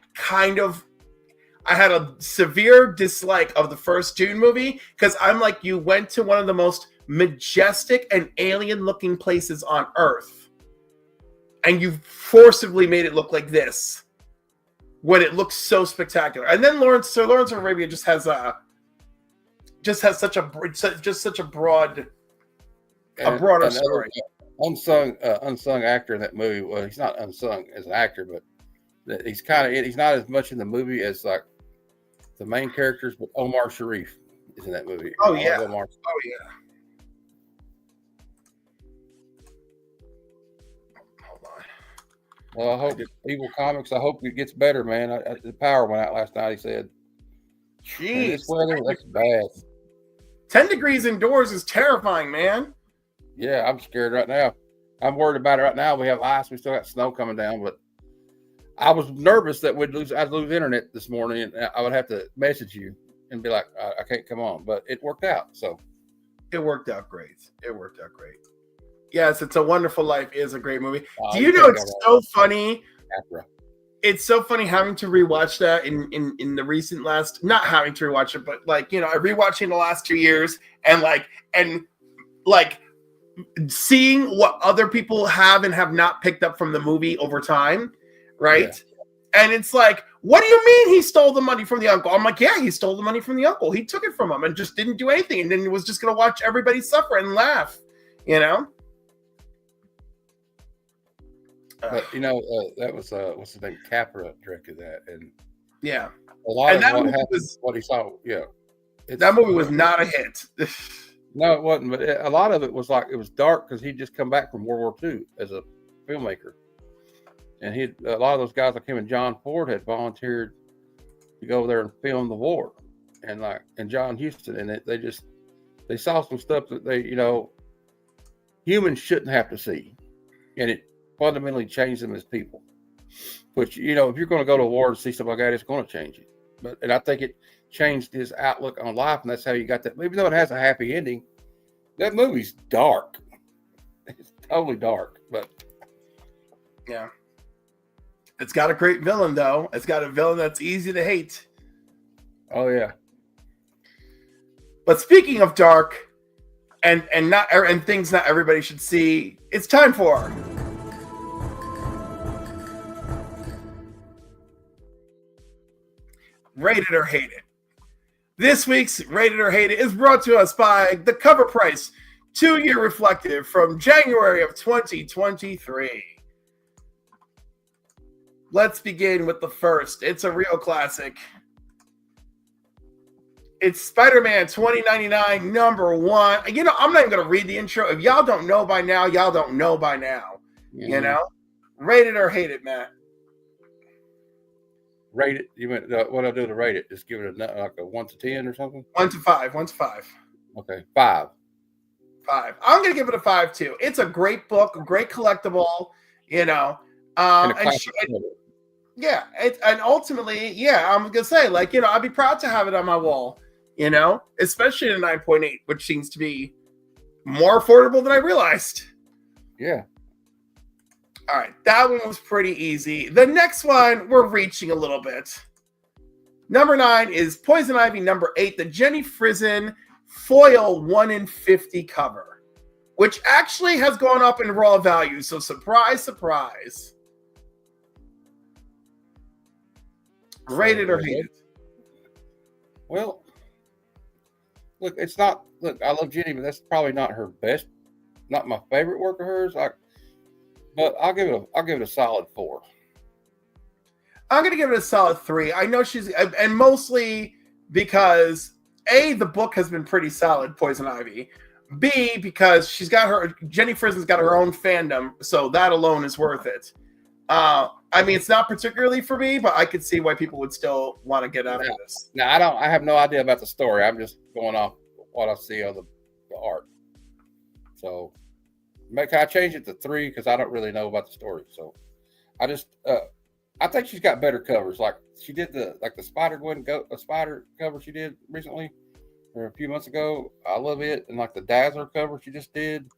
had a severe dislike of the first Dune movie, because I'm like, you went to one of the most majestic and alien looking places on Earth, and you forcibly made it look like this when it looks so spectacular. And then Sir Lawrence of Arabia just has such a broader story. Unsung actor in that movie. Well, he's not unsung as an actor, but he's not as much in the movie as like the main characters. But Omar Sharif is in that movie. Oh yeah. Hold on. Well, I hope Evil Comics. I hope it gets better, man. The power went out last night. He said, "Jeez, this weather, that's bad. 10 degrees indoors is terrifying, man." Yeah, I'm scared right now. I'm worried about it right now. We have ice. We still got snow coming down, but I was nervous that I'd lose internet this morning, and I would have to message you and be like, I can't come on. But it worked out. So it worked out great. Yes, It's a Wonderful Life is a great movie. Do you know it's so funny? It's so funny having to rewatch that in the recent not having to rewatch it, but I rewatched it in the last 2 years, and seeing what other people have and have not picked up from the movie over time, right? Yeah. And it's like, What do you mean he stole the money from the uncle? I'm like, yeah, he stole the money from the uncle. He took it from him and just didn't do anything, and then was just going to watch everybody suffer and laugh, you know? But that was what's his name? Capra directed that, and yeah, a lot and of what happened, what he saw, that movie was not a hit. No, it wasn't. But a lot of it was like, it was dark because he'd just come back from World War II as a filmmaker, and a lot of those guys like him and John Ford had volunteered to go over there and film the war, and John Huston, and they saw some stuff that humans shouldn't have to see, and it fundamentally changed them as people. Which, if you're going to go to war and see something like that, it's going to change it. And I think it changed his outlook on life, and that's how you got that. Even though it has a happy ending, that movie's dark. It's totally dark, but yeah, it's got a great villain though. It's got a villain that's easy to hate. Oh yeah. But speaking of dark and things not everybody should see, it's time for Rated or Hated. This week's Rated or Hated is brought to us by The Cover Price 2-Year Reflective from January of 2023. Let's begin with the first. It's a real classic. It's Spider-Man 2099 #1. I'm not even going to read the intro. If y'all don't know by now, y'all don't know by now. Mm-hmm. Rated or Hated, Matt? Rate it. You meant what I do to rate it? Just give it a 1 to 10 or something. 1 to 5. 1 to 5. Okay, 5. 5. I'm gonna give it a 5 too. It's a great book, a great collectible. And ultimately, I'm gonna say, I'd be proud to have it on my wall. Especially in a 9.8, which seems to be more affordable than I realized. Yeah. All right, that one was pretty easy. The next one, we're reaching a little bit. Number 9 is Poison Ivy #8, the Jenny Frison foil 1 in 50 cover, which actually has gone up in raw value. So surprise, surprise. Rated or hated? Well, look, it's not. Look, I love Jenny, but that's probably not her best, not my favorite work of hers. But I'll give it a solid 4. I'm going to give it a solid 3. I know and mostly because A, the book has been pretty solid, Poison Ivy. B, because Jenny Frison's got her own fandom, so that alone is worth it. It's not particularly for me, but I could see why people would still want to get out of this. Now, I have no idea about the story. I'm just going off what I see of the art. So, can I change it to 3? Because I don't really know about the story. So, I think she's got better covers. Like she did the Spider-Gwen Spider cover she did recently, or a few months ago. I love it, and like the Dazzler cover she just did.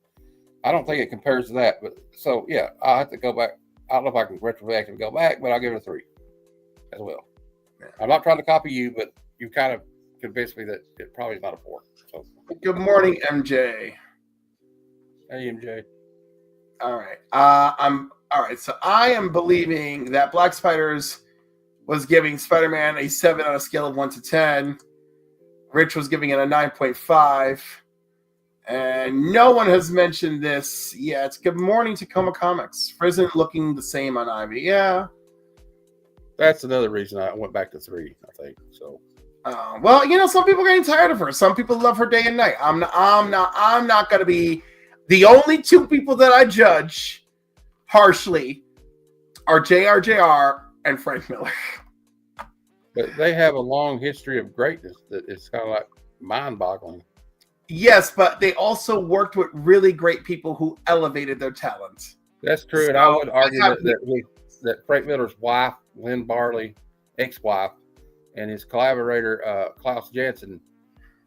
I don't think it compares to that. But so yeah, I'll have to go back. I don't know if I can retroactively go back, but I'll give it a 3 as well. Yeah. I'm not trying to copy you, but you kind of convinced me that it probably is not a 4. So good morning, MJ. Hey, MJ. All right. All right. So I am believing that Black Spiders was giving Spider-Man a 7 on a scale of 1 to 10. Rich was giving it a 9.5. And no one has mentioned this yet. Good morning, Tacoma Comics. Frison looking the same on Ivy. Yeah. That's another reason I went back to 3, I think. So. Some people are getting tired of her. Some people love her day and night. I'm not going to be. The only 2 people that I judge harshly are JRJR and Frank Miller. But they have a long history of greatness that it's kind of like mind-boggling. Yes, but they also worked with really great people who elevated their talent. That's true, and I would argue that Frank Miller's wife, Lynn Barley, ex-wife, and his collaborator, Klaus Janson,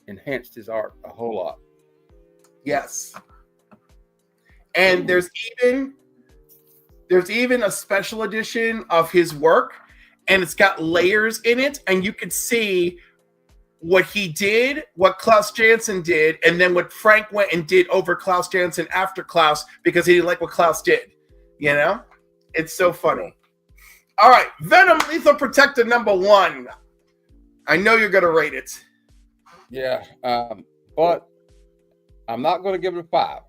enhanced his art a whole lot. Yes. And there's even a special edition of his work, and it's got layers in it, and you could see what he did, what Klaus Janson did, and then what Frank went and did over Klaus Janson after Klaus, because he didn't like what Klaus did. It's so funny. All right, Venom Lethal Protector #1. I know you're gonna rate it. Yeah, but I'm not going to give it a 5.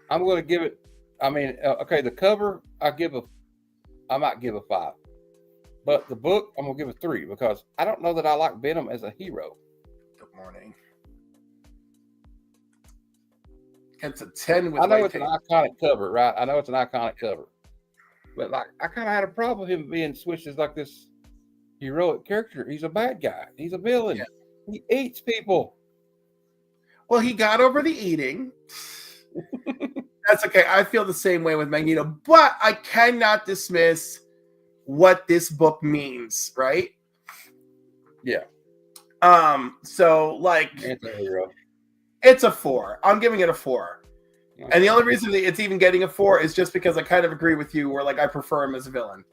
I'm going to give it. I mean, okay, the cover I might give a 5, but the book I'm going to give a 3 because I don't know that I like Venom as a hero. Good morning. It's a 10 with I know white it's paint. an iconic cover, right? I know it's an iconic cover, but like I kind of had a problem with him being switched as like this heroic character. He's a bad guy. He's a villain. Yeah. He eats people. Well, he got over the eating. That's okay. I feel the same way with Magneto, but I cannot dismiss what this book means, right? Yeah. So like Anti-hero. it's a 4. I'm giving it a 4. And the only reason that it's even getting a 4 is just because I kind of agree with you where like I prefer him as a villain.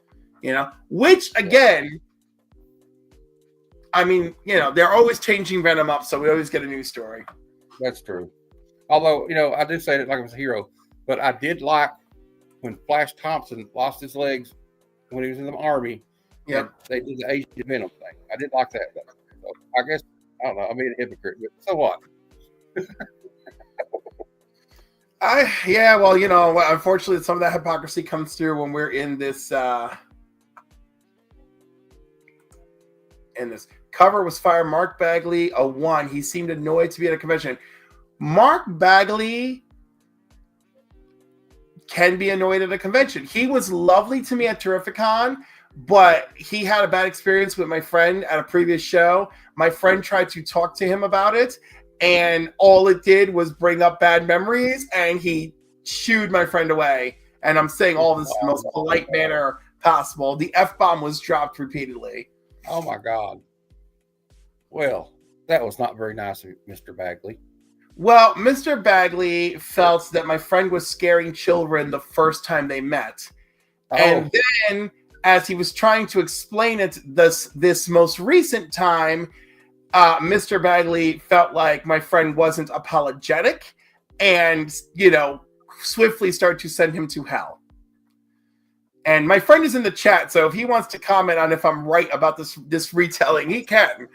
You know? Which again, I mean, you know, they're always changing Venom up, so we always get a new story. That's true. Although, you know, I did say it like it was a hero, but I did like when Flash Thompson lost his legs when he was in the army. Yeah. They did the Agent Venom thing. I did like that. So I guess, I don't know, I'm being a hypocrite, but so what? Yeah, well, you know, unfortunately some of that hypocrisy comes through when we're in this cover was fire. Mark Bagley, a 1. He seemed annoyed to be at a convention. Mark Bagley can be annoyed at a convention. He was lovely to me at Terrificon, but he had a bad experience with my friend at a previous show. My friend tried to talk to him about it, and all it did was bring up bad memories, and he shooed my friend away. And I'm saying all this in the most polite manner possible. The F-bomb was dropped repeatedly. Oh, my God. Well, that was not very nice of Mr. Bagley. Well, Mr. Bagley felt that my friend was scaring children the first time they met. Oh. And then, as he was trying to explain it this most recent time, Mr. Bagley felt like my friend wasn't apologetic and, you know, swiftly started to send him to hell. And my friend is in the chat, so if he wants to comment on if I'm right about this retelling, he can.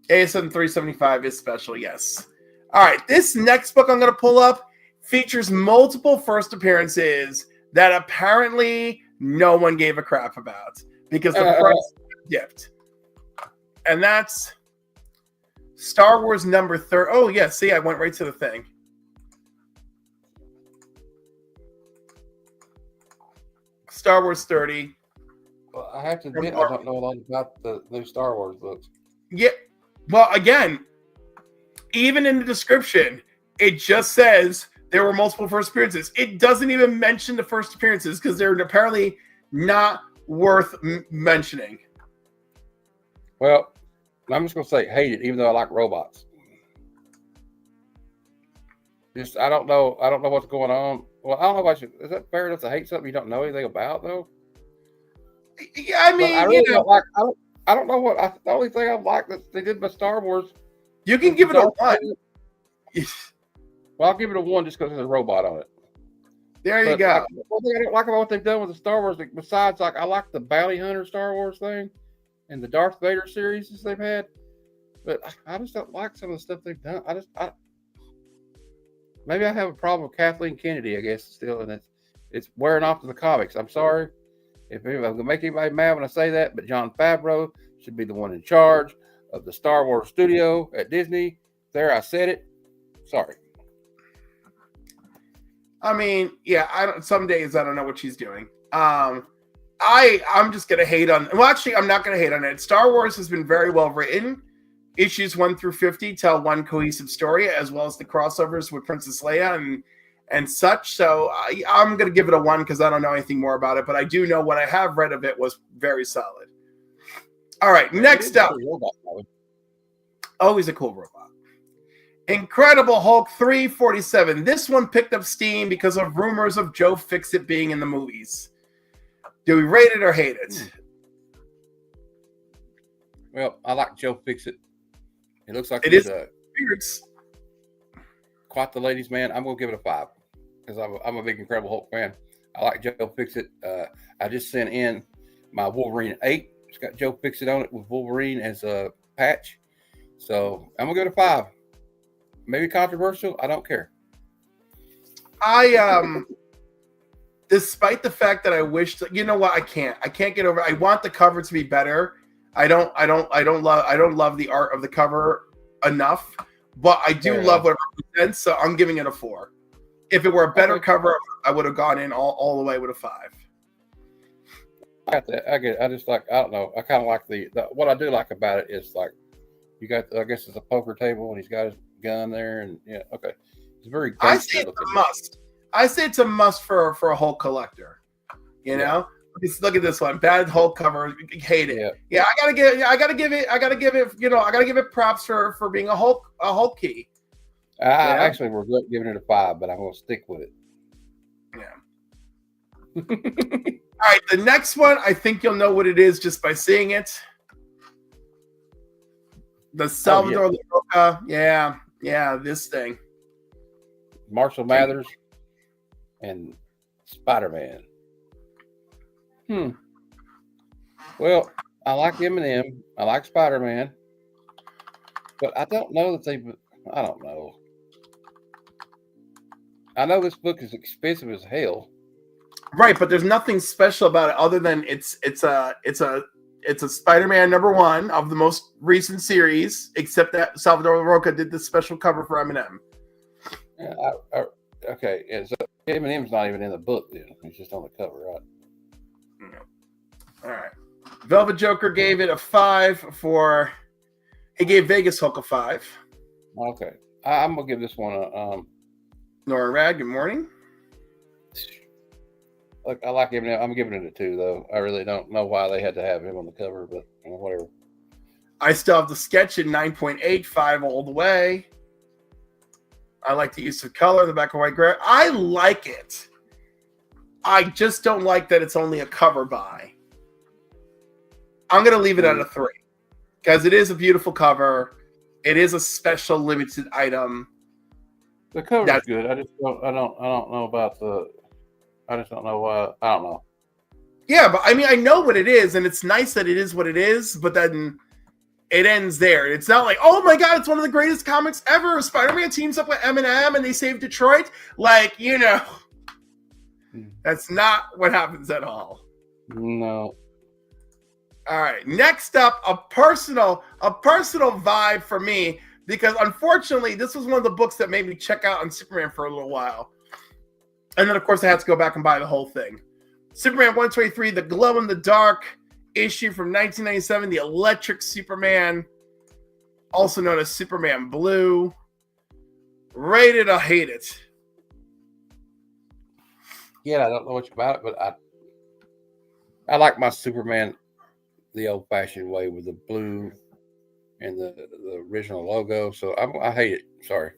ASM 375 is special, yes. All right, this next book I'm going to pull up features multiple first appearances that apparently no one gave a crap about because the price dipped. And that's Star Wars #30. Oh, yeah, see, I went right to the thing. Star Wars 30. Well, I have to admit, I don't know a lot about the new Star Wars books. Yeah. Well, again, even in the description, it just says there were multiple first appearances. It doesn't even mention the first appearances because they're apparently not worth mentioning. Well, I'm just going to say hate it, even though I like robots. Just, I don't know what's going on. Well, I don't know is that fair enough to hate something you don't know anything about, though? Yeah, I mean, but I really don't like. I don't know what. The only thing I like that they did by Star Wars. You can give it a 1. Well, I'll give it a 1 just because there's a robot on it. There you go. One thing I don't like about what they've done with the Star Wars, besides like I like the Bounty Hunter Star Wars thing and the Darth Vader series they've had, but I just don't like some of the stuff they've done. Maybe I have a problem with Kathleen Kennedy, I guess, still, and it's wearing off to the comics. I'm sorry if I'm going to make anybody mad when I say that, but Jon Favreau should be the one in charge of the Star Wars studio at Disney. There, I said it. Sorry. I mean, yeah, some days I don't know what she's doing. I'm just going to hate on... Well, actually, I'm not going to hate on it. Star Wars has been very well written. Issues 1 through 50 tell one cohesive story, as well as the crossovers with Princess Leia and such. So I'm going to give it a 1 because I don't know anything more about it, but I do know what I have read of it was very solid. All right, next up. Oh, he's a cool robot. Incredible Hulk 347. This one picked up steam because of rumors of Joe Fixit being in the movies. Do we rate it or hate it? Well, I like Joe Fixit. It looks like it he's is quite the ladies' man. I'm going to give it a 5. because I'm a big Incredible Hulk fan. I like Joe Fixit. I just sent in my Wolverine 8. It's got Joe Fixit on it with Wolverine as a patch. So I'm gonna go to 5. Maybe controversial. I don't care. Despite the fact that I wish that, you know what, I can't get over. I want the cover to be better. I don't love the art of the cover enough, but I do love what it represents. So I'm giving it a 4. If it were a better cover, I would have gone in all the way with a 5. I got that. I get it. I just like, I don't know. I kind of like the what I do like about it is like you got, I guess it's a poker table and he's got his gun there, and yeah, okay. It's very I say it's a must. I say it's a must for a Hulk collector. You know? Just look at this one. Bad Hulk cover. Hate it. Yeah, I gotta give it props for being a Hulk key. I actually regret giving it a 5, but I'm gonna stick with it. Yeah. All right, the next one, I think you'll know what it is just by seeing it. The Salvador LaRocca. Yeah, this thing. Marshall Mathers and Spider-Man. Well, I like Eminem. I like Spider-Man. But I don't know that I don't know. I know this book is expensive as hell. Right, but there's nothing special about it other than it's a Spider-Man #1 of the most recent series, except that Salvador LaRocca did this special cover for Eminem. Yeah, okay, and so Eminem's not even in the book then. He's just on the cover, right? All right. Velvet Joker gave it a 5 for. He gave Vegas Hulk a 5. Okay, I'm gonna give this one a. Nora Rad, good morning. Look, I like Eminem. I'm giving it a 2 though. I really don't know why they had to have him on the cover, but whatever. I still have the sketch at 9.85 all the way. I like the use of color in the back of white gray. I like it. I just don't like that it's only a cover by. I'm going to leave it at a 3 because it is a beautiful cover. It is a special limited item. The cover's good. I don't know about I just don't know why. I don't know. Yeah, but I mean, I know what it is, and it's nice that it is what it is, but then it ends there. It's not like, oh my God, it's one of the greatest comics ever. Spider-Man teams up with Eminem and they save Detroit. Like, that's not what happens at all. No. All right. Next up, a personal vibe for me, because unfortunately, this was one of the books that made me check out on Superman for a little while. And then, of course, I had to go back and buy the whole thing. Superman 123, the glow-in-the-dark issue from 1997, the Electric Superman, also known as Superman Blue. Rate it or hate it. Yeah, I don't know much about it, but I like my Superman the old-fashioned way with the blue and the original logo. So I hate it. Sorry.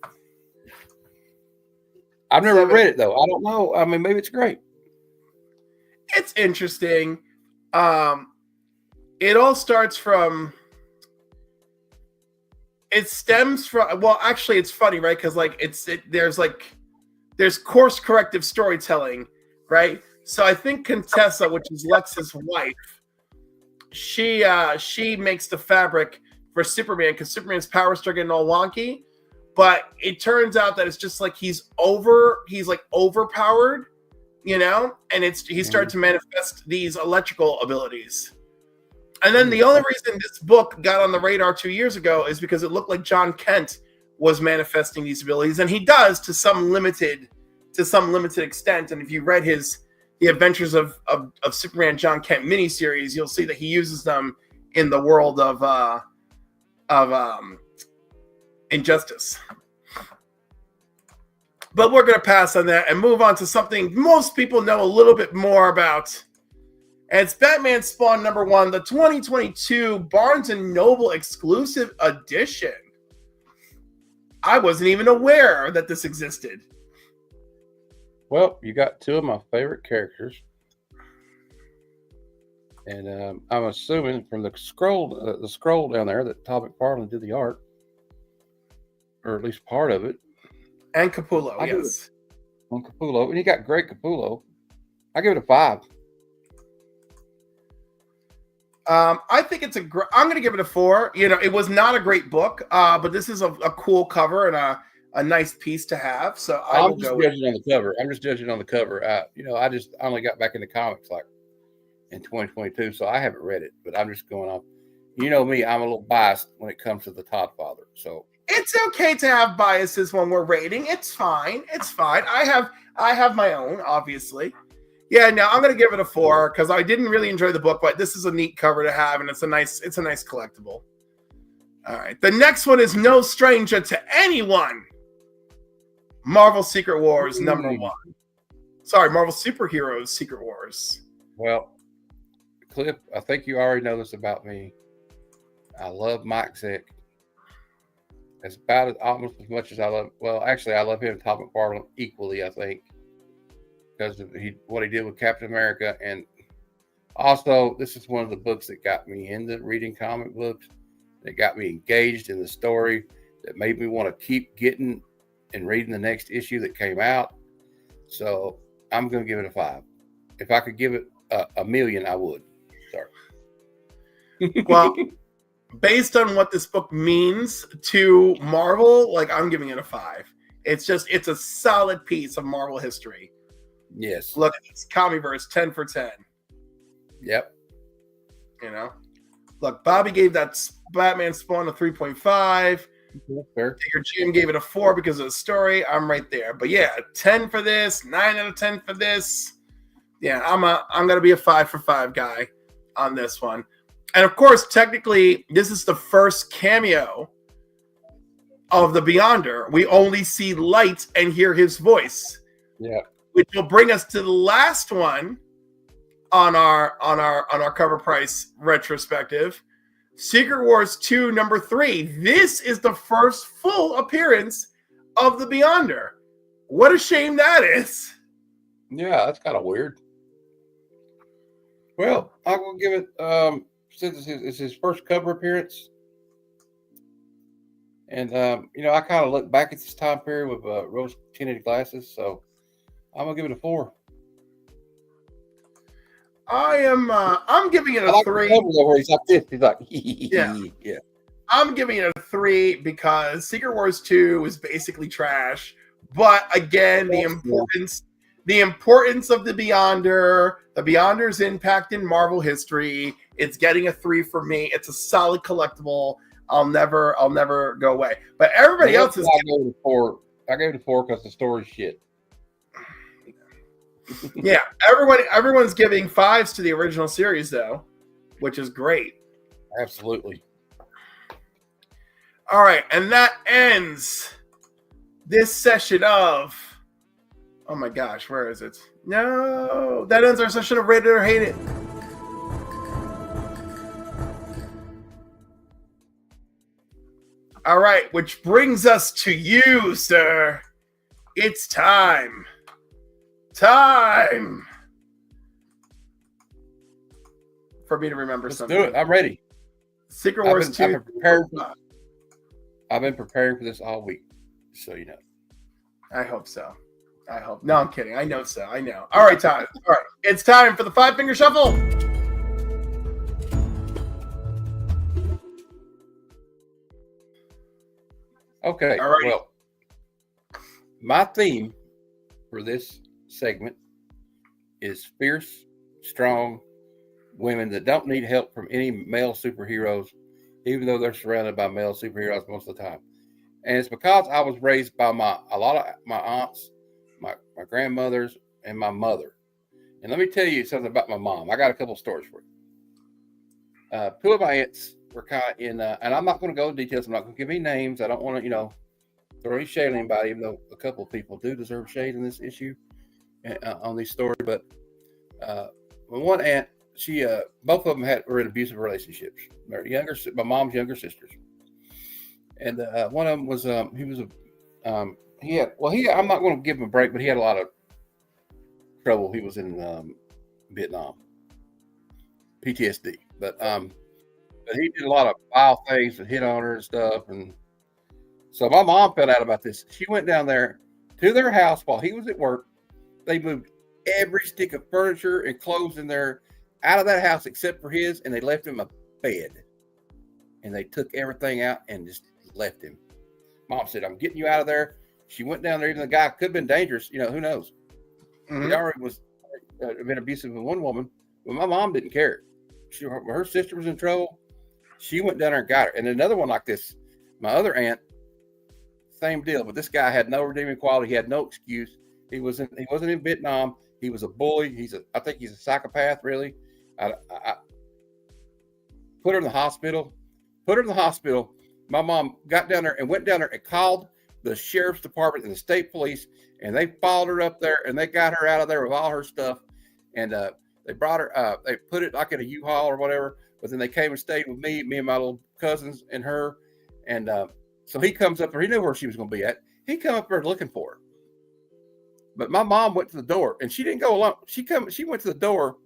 I've never read it, though. I don't know. I mean, maybe it's great. It's interesting. It all starts from. It stems from. Well, actually, it's funny, right? Because there's course corrective storytelling, right? So I think Contessa, which is Lex's wife, she makes the fabric for Superman because Superman's powers start getting all wonky. But it turns out that it's just like he's overpowered, and he started to manifest these electrical abilities. And then the only reason this book got on the radar 2 years ago is because it looked like John Kent was manifesting these abilities, and he does to some limited extent. And if you read the Adventures of Superman John Kent miniseries, you'll see that he uses them in the world of Injustice. But we're going to pass on that and move on to something most people know a little bit more about. And it's Batman Spawn #1, the 2022 Barnes & Noble exclusive edition. I wasn't even aware that this existed. Well, you got 2 of my favorite characters. And I'm assuming from the scroll down there that Todd McFarlane did the art. Or at least part of it. And Capullo, yes. on Capullo, and he got Greg Capullo. I give it a 5. I think it's I'm going to give it a 4. You know, it was not a great book, but this is a cool cover and a nice piece to have. So I'm just judging on the cover. I'm just judging on the cover. I just only got back into comics like in 2022, so I haven't read it. But I'm just going off. You know me, I'm a little biased when it comes to the Todd Father. So it's okay to have biases when we're rating. It's fine. It's fine. I have my own, obviously. Yeah, no, I'm gonna give it a 4 because I didn't really enjoy the book, but this is a neat cover to have, and it's a nice collectible. All right, the next one is no stranger to anyone. Marvel Secret Wars #1. Sorry, Marvel Superheroes Secret Wars. Well, Cliff, I think you already know this about me. I love Mike Zeck. It's about almost as much as I love. Well, actually, I love him and Todd McFarlane equally. I think because of what he did with Captain America, and also this is one of the books that got me into reading comic books. That got me engaged in the story. That made me want to keep getting and reading the next issue that came out. So I'm going to give it a 5. If I could give it a million, I would. Sorry. Well, based on what this book means to Marvel, like I'm giving it a 5. It's a solid piece of Marvel history. Yes. Look at this Comiverse 10 for 10. Yep. You know, look, Bobby gave that Batman Spawn a 3.5. Fair. Your Jim gave it a 4 because of the story. I'm right there. But yeah, 10 for this, 9 out of 10 for this. Yeah, I'm gonna be a 5 for 5 guy on this one. And of course, technically, this is the first cameo of the Beyonder. We only see Light and hear his voice. Yeah. Which will bring us to the last one on our cover price retrospective. Secret Wars 2 #3. This is the first full appearance of the Beyonder. What a shame that is. Yeah, that's kind of weird. Well, I will give it since it's his first cover appearance. And I kind of look back at this time period with rose tinted glasses, so I'm gonna give it a 4. I'm giving it a 3. Where he's like this. He's like, yeah. Yeah. I'm giving it a 3 because Secret Wars 2 is basically trash. But again, the importance of the Beyonder's impact in Marvel history, it's getting a 3 for me. It's a solid collectible. I'll never go away. But everybody else is. I gave it a 4. I gave it a 4 because the story's shit. Yeah, everyone's giving 5s to the original series though, which is great. Absolutely. All right, and that ends this session of. Oh my gosh, where is it? No, that ends our session of Rate It or Hate It. All right, which brings us to you, sir. It's time for me to remember something. Do it. I'm ready. Secret Wars 2. I've been preparing for this all week, so you know. I hope so. No, I'm kidding. I know so. I know. All right, time. All right, it's time for the 5-finger shuffle. Okay. All right. Well, my theme for this segment is fierce, strong women that don't need help from any male superheroes, even though they're surrounded by male superheroes most of the time. And it's because I was raised by a lot of my aunts, my grandmothers, and my mother. And let me tell you something about my mom. I got a couple stories for you. 2 of my aunts were kind of in, and I'm not going to go into details. I'm not going to give any names. I don't want to, throw any shade on anybody, even though a couple of people do deserve shade in this issue on these stories. But one aunt, she, both of them were in abusive relationships. My mom's younger sisters, and one of them was I'm not going to give him a break, but he had a lot of trouble. He was in Vietnam, PTSD, but he did a lot of vile things and hit on her and stuff. And so my mom found out about this. She went down there to their house while he was at work. They moved every stick of furniture and clothes in there out of that house except for his, and they left him a bed. And they took everything out and just left him. Mom said, I'm getting you out of there. She went down there. Even the guy could have been dangerous. You know, who knows? He already was been abusive with one woman, but my mom didn't care. Her sister was in trouble. She went down there and got her. And another one like this, my other aunt, same deal. But this guy had no redeeming quality. He had no excuse. He wasn't in Vietnam. He was a bully. I think he's a psychopath, really. I put her in the hospital. My mom got down there and went down there and called the sheriff's department and the state police, and they followed her up there and they got her out of there with all her stuff. And they brought her, they put it like in a U-Haul or whatever, but then they came and stayed with me and my little cousins and her. And so he comes up there, he knew where she was going to be at. He come up there looking for her. But my mom went to the door and she didn't go alone. She went to the door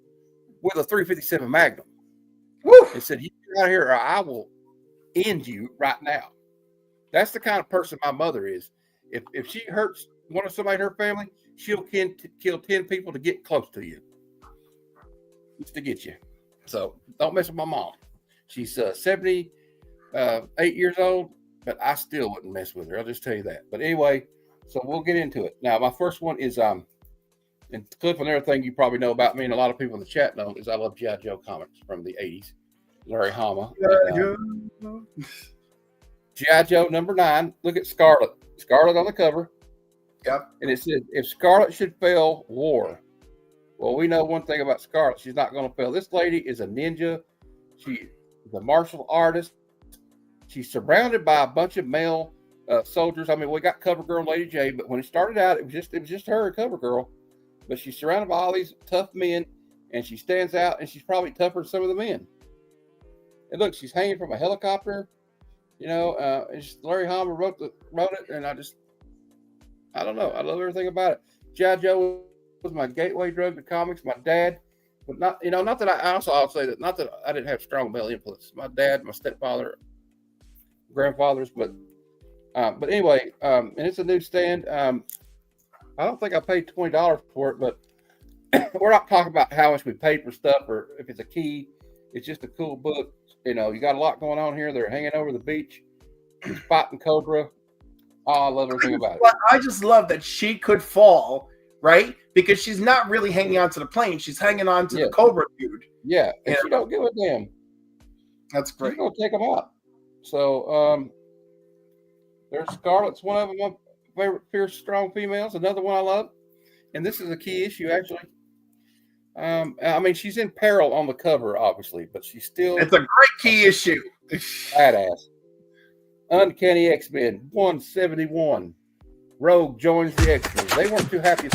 with a .357 Magnum. Woo! And said, you get out of here or I will end you right now. That's the kind of person my mother is. If she hurts somebody in her family, she'll kill 10 people to get close to you. Just to get you. So don't mess with my mom. She's 78 years old, but I still wouldn't mess with her. I'll just tell you that. But anyway, so we'll get into it. Now, my first one is, and Cliff, another thing you probably know about me and a lot of people in the chat know is I love G.I. Joe comics from the 80s. Larry Hama. G.I. Joe number 9. Look at Scarlet. Scarlet on the cover. Yep. And it says, if Scarlet should fail, war. Well, we know one thing about Scarlet. She's not going to fail. This lady is a ninja. She's a martial artist. She's surrounded by a bunch of male soldiers. I mean, we got CoverGirl and Lady J, but when it started out, it was just her and CoverGirl. But she's surrounded by all these tough men, and she stands out, and she's probably tougher than some of the men. And look, she's hanging from a helicopter. You know, and Larry Hama wrote it, and I don't know. I love everything about it. G.I. Joe was my gateway drug to comics. My dad, but not that I'll say that, not that I didn't have strong male influence. My dad, my stepfather, grandfathers, but anyway, and it's a newsstand. I don't think I paid $20 for it, but we're not talking about how much we paid for stuff or if it's a key. It's just a cool book. You know, you got a lot going on here. They're hanging over the beach. He's fighting Cobra. Oh, I love everything about it. I just love that she could fall, right? Because she's not really hanging on to the plane. She's hanging on to the Cobra dude. Yeah, and she don't give a damn. That's great. She's going to take him out. So, there's Scarlet's one of my favorite fierce, strong females. Another one I love. And this is a key issue, actually. I mean, she's in peril on the cover, obviously, but she's still... It's a great key issue. Badass. Uncanny X-Men 171. Rogue joins the X-Men. They weren't too happy.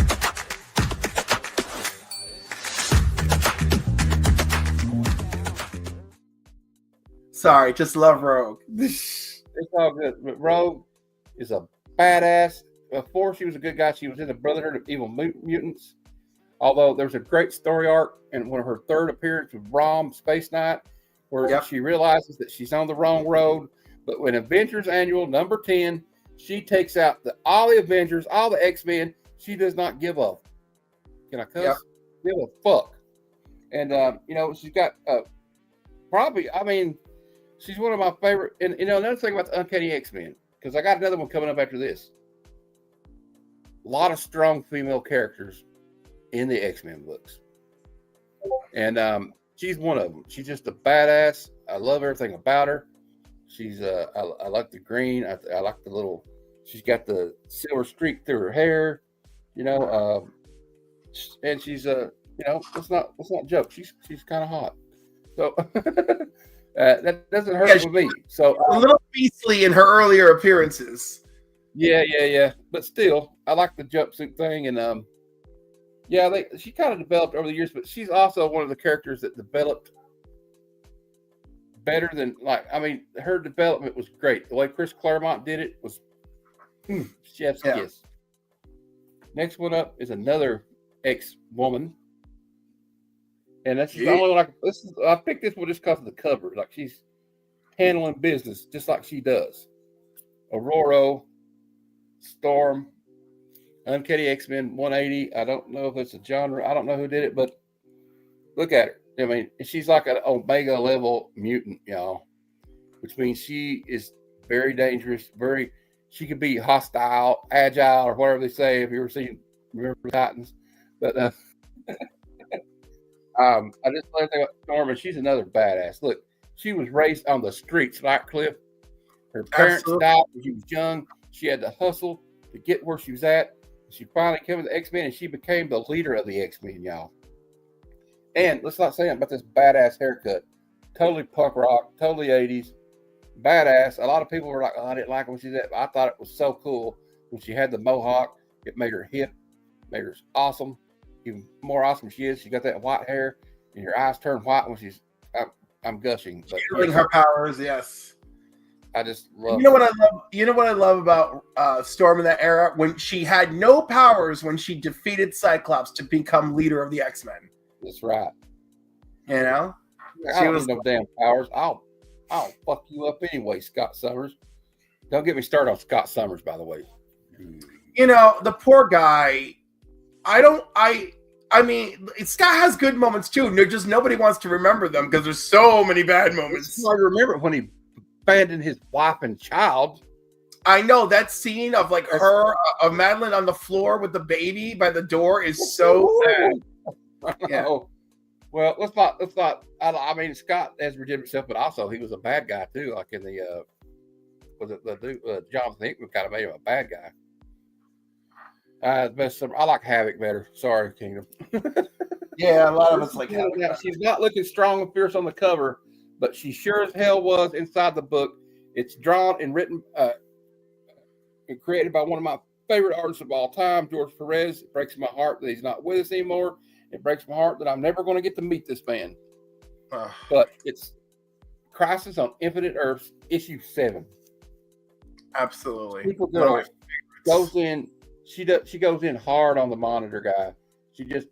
Sorry, just love Rogue. It's all good. But Rogue is a badass. Before she was a good guy, she was in the Brotherhood of Evil Mutants. Although there's a great story arc in one of her third appearance with Rom Space Knight, where she realizes that she's on the wrong road. But when Avengers Annual number 10, she takes out all the Avengers, all the X-Men. She does not give up. Can I cuss? Yep. Give a fuck. And, she's got she's one of my favorite. And, another thing about the Uncanny X-Men, because I got another one coming up after this. A lot of strong female characters in the X-Men books. And she's one of them. She's just a badass. I love everything about her. She's I like the green. I like the little, she's got the silver streak through her hair, and she's let's not joke. She's kind of hot. So that doesn't hurt with me. So a little beastly in her earlier appearances. Yeah. But still, I like the jumpsuit thing, and she kind of developed over the years, but she's also one of the characters that developed better than, her development was great. The way Chris Claremont did it was chef's kiss. Next one up is another ex-woman. And that's the only one I picked this one just because of the cover. Like, she's handling business just like she does. Aurora, Storm. Uncanny X-Men 180. I don't know if it's a genre. I don't know who did it, but look at her. I mean, she's like an Omega level mutant, y'all, which means she is very dangerous. She could be hostile, agile, or whatever they say. If you ever seen Remember Titans, but I just love that Norman. She's another badass. Look, she was raised on the streets, like Cliff. Her parents died when she was young. She had to hustle to get where she was at. She finally came with the X-Men, and she became the leader of the X-Men, y'all. And let's not say about this badass haircut. Totally punk rock, totally 80s. Badass. A lot of people were like, oh, I didn't like when she did that. But I thought it was so cool when she had the mohawk. It made her hip, made her awesome. Even more awesome she is. She got that white hair, and her eyes turn white when she's. I'm gushing. But channeling her powers, yes. I just love. You know what I love? You know what I love about Storm in that era, when she had no powers when she defeated Cyclops to become leader of the X-Men. That's right. You know, I don't need no damn powers. I'll fuck you up anyway, Scott Summers. Don't get me started on Scott Summers, by the way. You know, the poor guy. I mean, Scott has good moments too. Just nobody wants to remember them because there's so many bad moments. I remember when he abandoned his wife and child. I know that scene of like of Madeline on the floor with the baby by the door is so sad. Yeah. Well, let's not. I mean, Scott has redeemed himself, but also he was a bad guy too. Like in the Jonathan Hickman kind of made him a bad guy. I like Havoc better. Sorry, Kingdom. Yeah, a lot of us like Havoc. She's not looking strong and fierce on the cover, but she sure as hell was inside the book. It's drawn and written and created by one of my favorite artists of all time, George Perez. It breaks my heart that he's not with us anymore. It breaks my heart that I'm never going to get to meet this man. But it's Crisis on Infinite Earths, issue 7. Absolutely. People goes in. She goes in hard on the Monitor guy. She just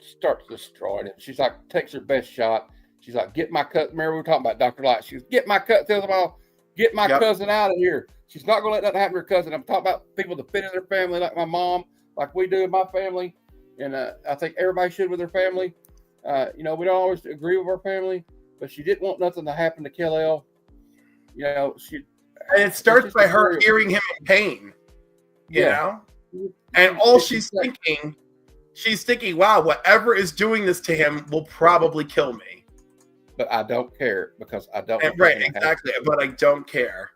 starts destroying it. She's like, takes her best shot. She's like, get my cousin. Remember we were talking about Dr. Light. She goes, get my cousin. Tells them all, get my cousin out of here. She's not going to let that happen to her cousin. I'm talking about people that fit in their family, like my mom, like we do in my family. And I think everybody should with their family. We don't always agree with our family, but she didn't want nothing to happen to Kal-El. And it starts by her hearing him in pain. You know? And all she's thinking, wow, whatever is doing this to him will probably kill me. But I don't care because I don't. Right, exactly. But I don't care.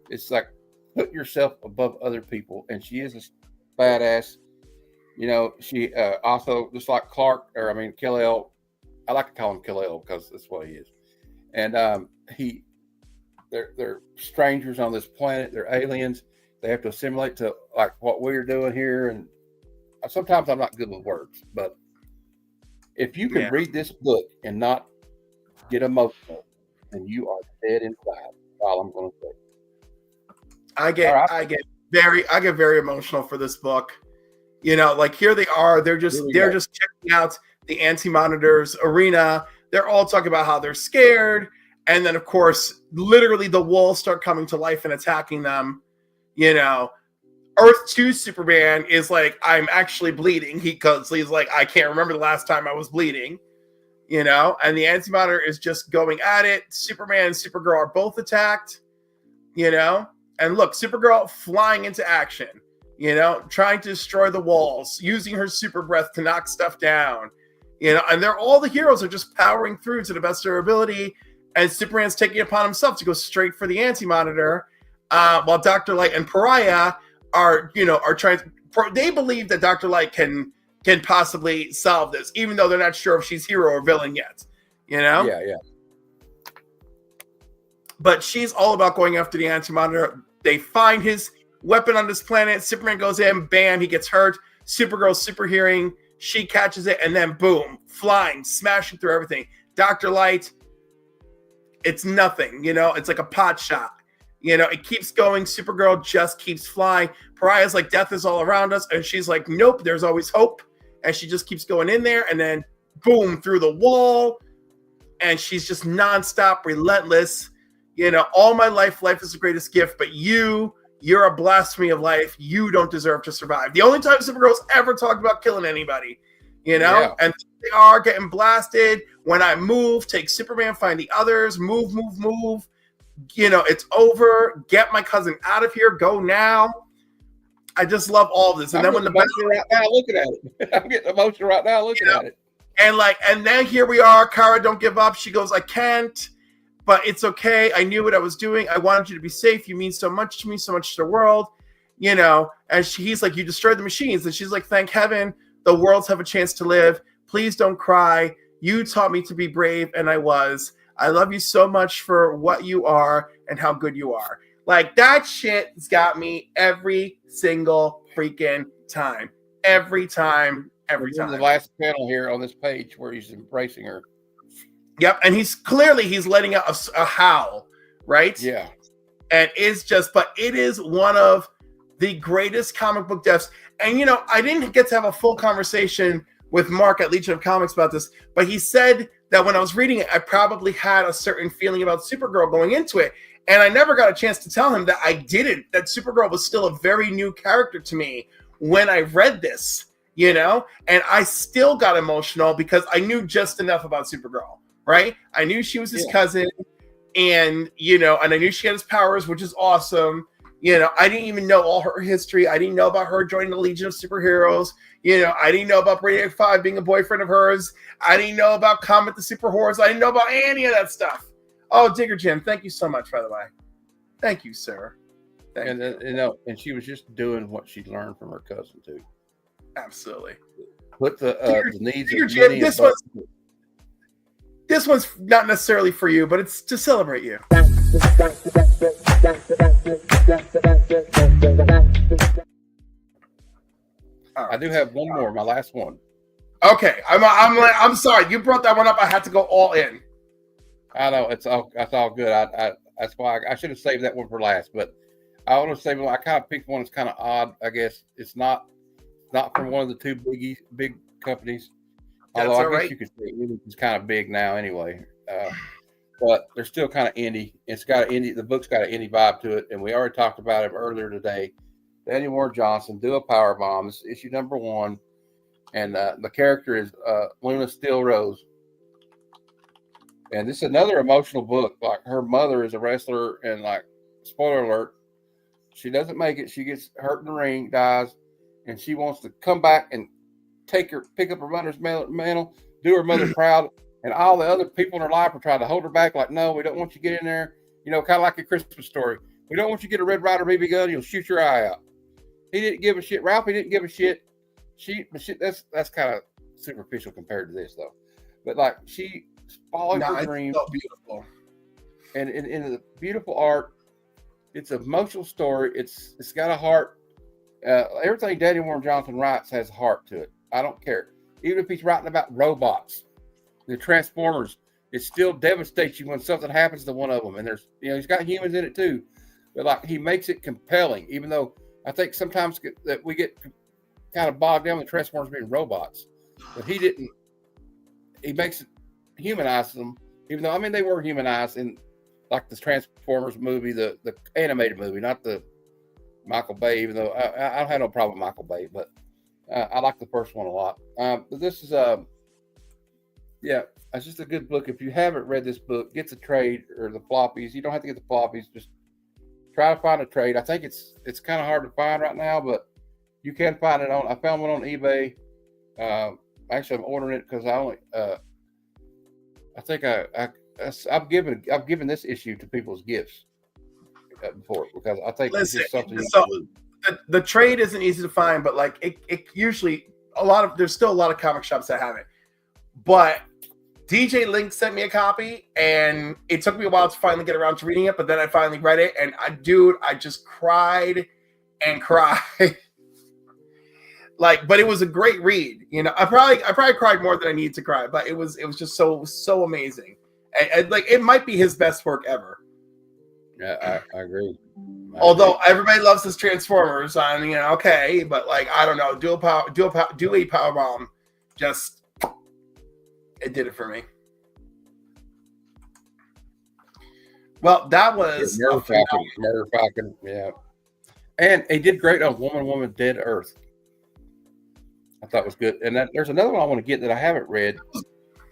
It's like put yourself above other people, and she is a badass. She also, just like Kal-El, I like to call him Kal-El because that's what he is. And they're strangers on this planet. They're aliens. They have to assimilate to like what we're doing here. And sometimes I'm not good with words, but if you can read this book and not get emotional, then you are dead inside. All I'm going to say. I get very emotional for this book. Like here they are. They're just checking out the Anti-Monitor's arena. They're all talking about how they're scared, and then of course, literally the walls start coming to life and attacking them. Earth 2 Superman is like, I'm actually bleeding. He's like, I can't remember the last time I was bleeding. And the Anti-Monitor is just going at it. Superman and Supergirl are both attacked. And look, Supergirl flying into action. Trying to destroy the walls, using her super breath to knock stuff down. And all the heroes are just powering through to the best of their ability. And Superman's taking it upon himself to go straight for the Anti-Monitor. While Dr. Light and Pariah are trying. They believe that Dr. Light can possibly solve this, even though they're not sure if she's hero or villain yet. Yeah. But she's all about going after the Anti-Monitor. They find his weapon on this planet. Superman goes in, bam, he gets hurt. Supergirl's super hearing. She catches it, and then boom, flying, smashing through everything. Dr. Light, it's nothing. It's like a pot shot. It keeps going. Supergirl just keeps flying. Pariah's like, death is all around us. And she's like, nope, there's always hope. And she just keeps going in there. And then boom, through the wall. And she's just nonstop, relentless. All my life is the greatest gift. But you you're a blasphemy of life. You don't deserve to survive. The only time Supergirl's ever talked about killing anybody, you know? Yeah. And they are getting blasted. When I move, take Superman, find the others, move. You know, it's over. Get my cousin out of here. Go now. I just love all of this. And I'm then when the emotional right now looking at it. I'm getting emotional right now looking at it. and then here we are. Kara, don't give up. She goes, I can't, but it's okay. I knew what I was doing. I wanted you to be safe. You mean so much to me, so much to the world, you know. And he's like, you destroyed the machines. And she's like, thank heaven the worlds have a chance to live. Please don't cry. You taught me to be brave, and I was. I love you so much for what you are and how good you are. Like, that shit's got me every single freaking time. Every time. The last panel here on this page where he's embracing her. Yep, and he's letting out a howl, right? Yeah. And but it is one of the greatest comic book deaths. And, you know, I didn't get to have a full conversation with Mark at Legion of Comics about this, but he said that when I was reading it, I probably had a certain feeling about Supergirl going into it. And I never got a chance to tell him that I didn't, that Supergirl was still a very new character to me when I read this, you know? And I still got emotional because I knew just enough about Supergirl, right? I knew she was his cousin, and, you know, and I knew she had his powers, which is awesome. You know, I didn't even know all her history. I didn't know about her joining the Legion of Superheroes. You know, I didn't know about Brainiac 5 being a boyfriend of hers. I didn't know about Comet the Super Horse. I didn't know about any of that stuff. Oh, Digger Jim, thank you so much, by the way. Thank you, sir. Thank you. You know, and she was just doing what she learned from her cousin too. Absolutely. Put the needs Digger of Jim, this one's not necessarily for you, but it's to celebrate you. I do have one more, my last one. Okay, I'm sorry. You brought that one up. I had to go all in. I know that's all good. That's why I should have saved that one for last. But I want to say, I kind of picked one that's kind of odd. I guess it's not from one of the two big companies. That's although I all guess right. you could say it's kind of big now anyway. But they're still kind of indie. It's got an indie. The book's got an indie vibe to it, and we already talked about it earlier today. Daniel Warren Johnson, Do a Power Bomb. This is issue number 1. And the character is Luna Steel Rose. And this is another emotional book. Like, her mother is a wrestler, and, like, spoiler alert, she doesn't make it. She gets hurt in the ring, dies, and she wants to come back and pick up her mother's mantle, do her mother proud. And all the other people in her life are trying to hold her back, like, no, we don't want you to get in there. You know, kind of like A Christmas Story. We don't want you to get a Red Ryder BB gun. You'll shoot your eye out. He didn't give a shit. Ralphie didn't give a shit. That's kind of superficial compared to this, though. But, like, she followed her dreams. It's so beautiful. And in the beautiful art, it's an emotional story. It's got a heart. Everything Daniel Warren Johnson writes has a heart to it. I don't care. Even if he's writing about robots, the Transformers, it still devastates you when something happens to one of them. And there's, you know, he's got humans in it too. But, like, he makes it compelling, even though I think sometimes that we get kind of bogged down with Transformers being robots. But he didn't. He makes it humanize them, even though, I mean, they were humanized in, like, the Transformers movie, the animated movie, not the Michael Bay, even though I don't have no problem with Michael Bay, but I like the first one a lot. But this is it's just a good book. If you haven't read this book, get the trade or the floppies. You don't have to get the floppies. Just try to find a trade. I think it's kind of hard to find right now, but you can find it I found one on eBay. Actually, I'm ordering it because I only I think I've given this issue to people as gifts before, because I think it's just something. So the trade isn't easy to find, but, like, it usually there's still a lot of comic shops that have it. But DJ Link sent me a copy, and it took me a while to finally get around to reading it. But then I finally read it, and I just cried and cried. Like, but it was a great read. You know, I probably cried more than I needed to cry, but it was just so amazing. And like, it might be his best work ever. Yeah, I agree. Although everybody loves his Transformers, you know, okay, but, like, I don't know, do a power bomb, just, it did it for me. Well, that was Murder Falcon. Yeah. And he did great on Woman, Dead Earth. I thought was good. And there's another one I want to get that I haven't read,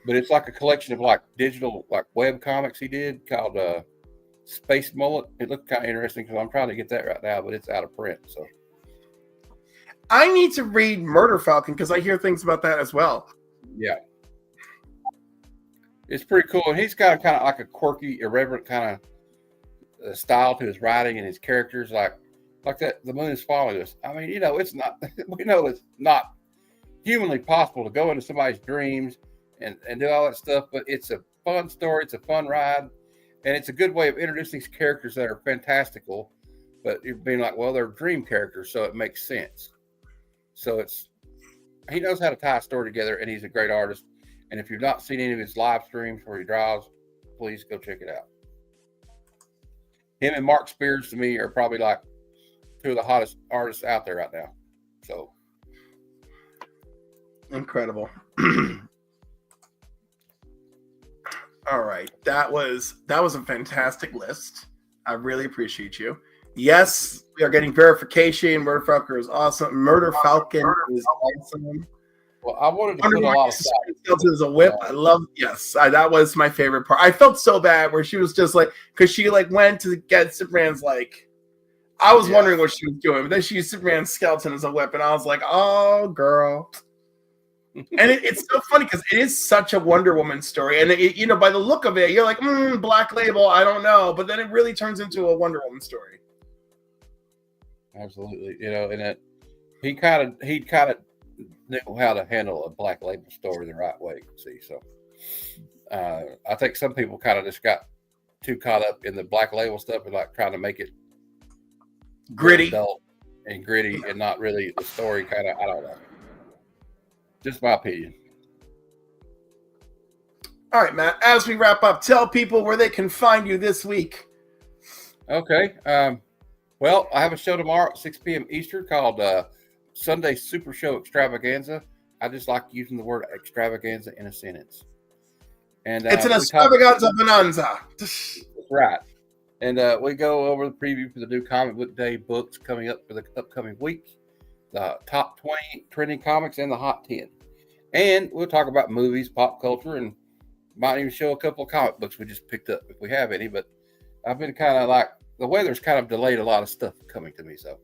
but it's like a collection of like digital, like web comics he did called Space Mullet. It looked kind of interesting because I'm trying to get that right now, but it's out of print. So I need to read Murder Falcon because I hear things about that as well. yeah, it's pretty cool. And he's got kind of like a quirky, irreverent kind of style to his writing and his characters, like that. The Moon Is Following Us. I mean, it's not. We know it's not humanly possible to go into somebody's dreams and do all that stuff, but it's a fun story. It's a fun ride, and it's a good way of introducing these characters that are fantastical, but you're being like, well, they're dream characters, so it makes sense. So he knows how to tie a story together, and he's a great artist. And if you've not seen any of his live streams where he draws, please go check it out. Him and Mark Spears, to me, are probably like two of the hottest artists out there right now. So incredible. All right, that was a fantastic list. I really appreciate you. Yes, we are getting verification. Murder Falcon is awesome. Murder Falcon is awesome. Well, I wanted to put a lot of skeleton is a whip. I love. Yes, that was my favorite part. I felt so bad where she was just like, because she like went to get Superman's like. I was wondering what she was doing, but then she used Superman's skeleton as a weapon. I was like, oh, girl. And it's so funny because it is such a Wonder Woman story. And, by the look of it, you're like, Black Label, I don't know. But then it really turns into a Wonder Woman story. Absolutely. And he kind of knew how to handle a Black Label story the right way. See, so I think some people kind of just got too caught up in the Black Label stuff and like trying to make it gritty and not really the story kind of, I don't know. Just my opinion. All right, Matt, as we wrap up, tell people where they can find you this week. Okay. Well, I have a show tomorrow at 6 p.m. Eastern called Sunday Super Show Extravaganza. I just like using the word extravaganza in a sentence. And it's an extravaganza bonanza. That's right. And we go over the preview for the new Comic Book Day books coming up for the upcoming week, the top 20 trending comics, and the hot 10. And we'll talk about movies, pop culture, and might even show a couple of comic books we just picked up if we have any. But I've been kind of like, the weather's kind of delayed a lot of stuff coming to me. So,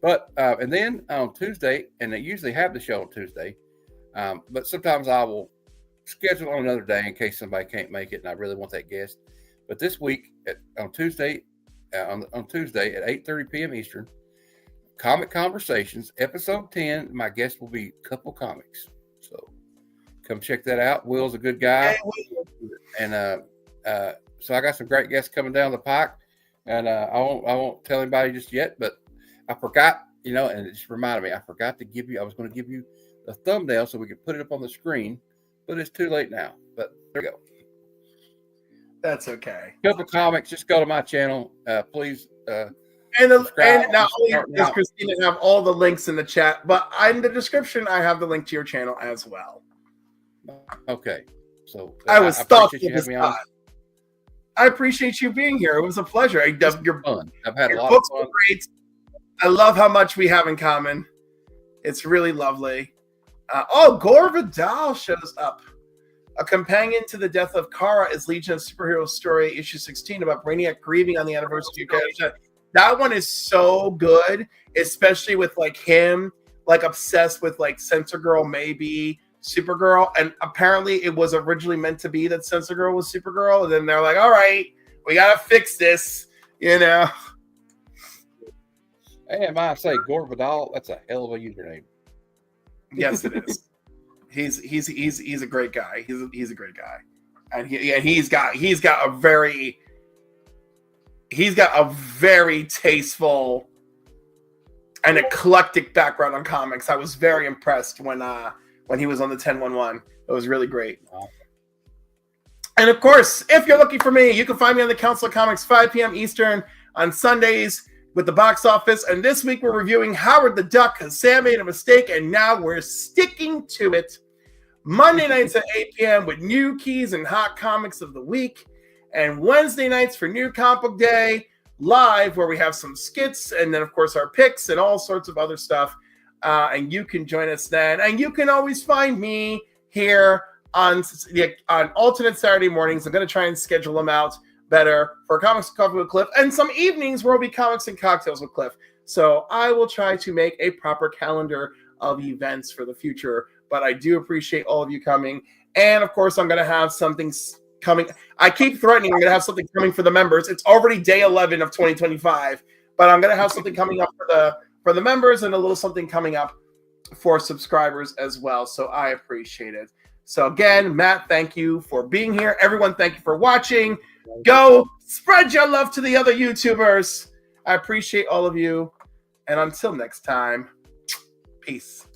but, and then on Tuesday, and they usually have the show on Tuesday, but sometimes I will schedule on another day in case somebody can't make it and I really want that guest. But this week on Tuesday at 8:30 p.m. Eastern, Comic Conversations, episode 10. My guest will be Couple Comics. So come check that out. Will's a good guy. And so I got some great guests coming down the pike. And I won't tell anybody just yet, but I forgot, and it just reminded me, I forgot to give you, I was going to give you the thumbnail so we could put it up on the screen, but it's too late now. But there we go. That's okay. Couple Comics, just go to my channel, please. And not only does Christina have all the links in the chat, but in the description, I have the link to your channel as well. Okay. So I was thoughtful this time. I appreciate you being here. It was a pleasure. You're fun. I've had a lot books of fun. Were great. I love how much we have in common. It's really lovely. Gore Vidal shows up. A companion to the death of Kara is Legion of Superheroes story, issue 16, about Brainiac grieving on the anniversary of that one is so good, especially with like him, like obsessed with like Sensor Girl, maybe Supergirl. And apparently it was originally meant to be that Sensor Girl was Supergirl. And then they're like, all right, we got to fix this, Hey, I might say Gore Vidal, that's a hell of a username. Yes, it is. He's a great guy. He's a great guy. And he's got a very tasteful and eclectic background on comics. I was very impressed when he was on the 1011. It was really great. Wow. And of course, if you're looking for me, you can find me on the Council of Comics 5 p.m. Eastern on Sundays with the box office. And this week we're reviewing Howard the Duck because Sam made a mistake and now we're sticking to it. Monday nights at 8 p.m. with new keys and hot comics of the week. And Wednesday nights for New Comic Book Day live where we have some skits and then, of course, our picks and all sorts of other stuff. And you can join us then. And you can always find me here on alternate Saturday mornings. I'm going to try and schedule them out better for Comics and Coffee with Cliff, and some evenings where it'll be Comics and Cocktails with Cliff. So I will try to make a proper calendar of events for the future, but I do appreciate all of you coming. And of course, I'm going to have something coming. I keep threatening I'm going to have something coming for the members. It's already day 11 of 2025, but I'm going to have something coming up for the members and a little something coming up for subscribers as well. So I appreciate it. So again, Matt, thank you for being here. Everyone, thank you for watching. Go spread your love to the other YouTubers. I appreciate all of you. And until next time, peace.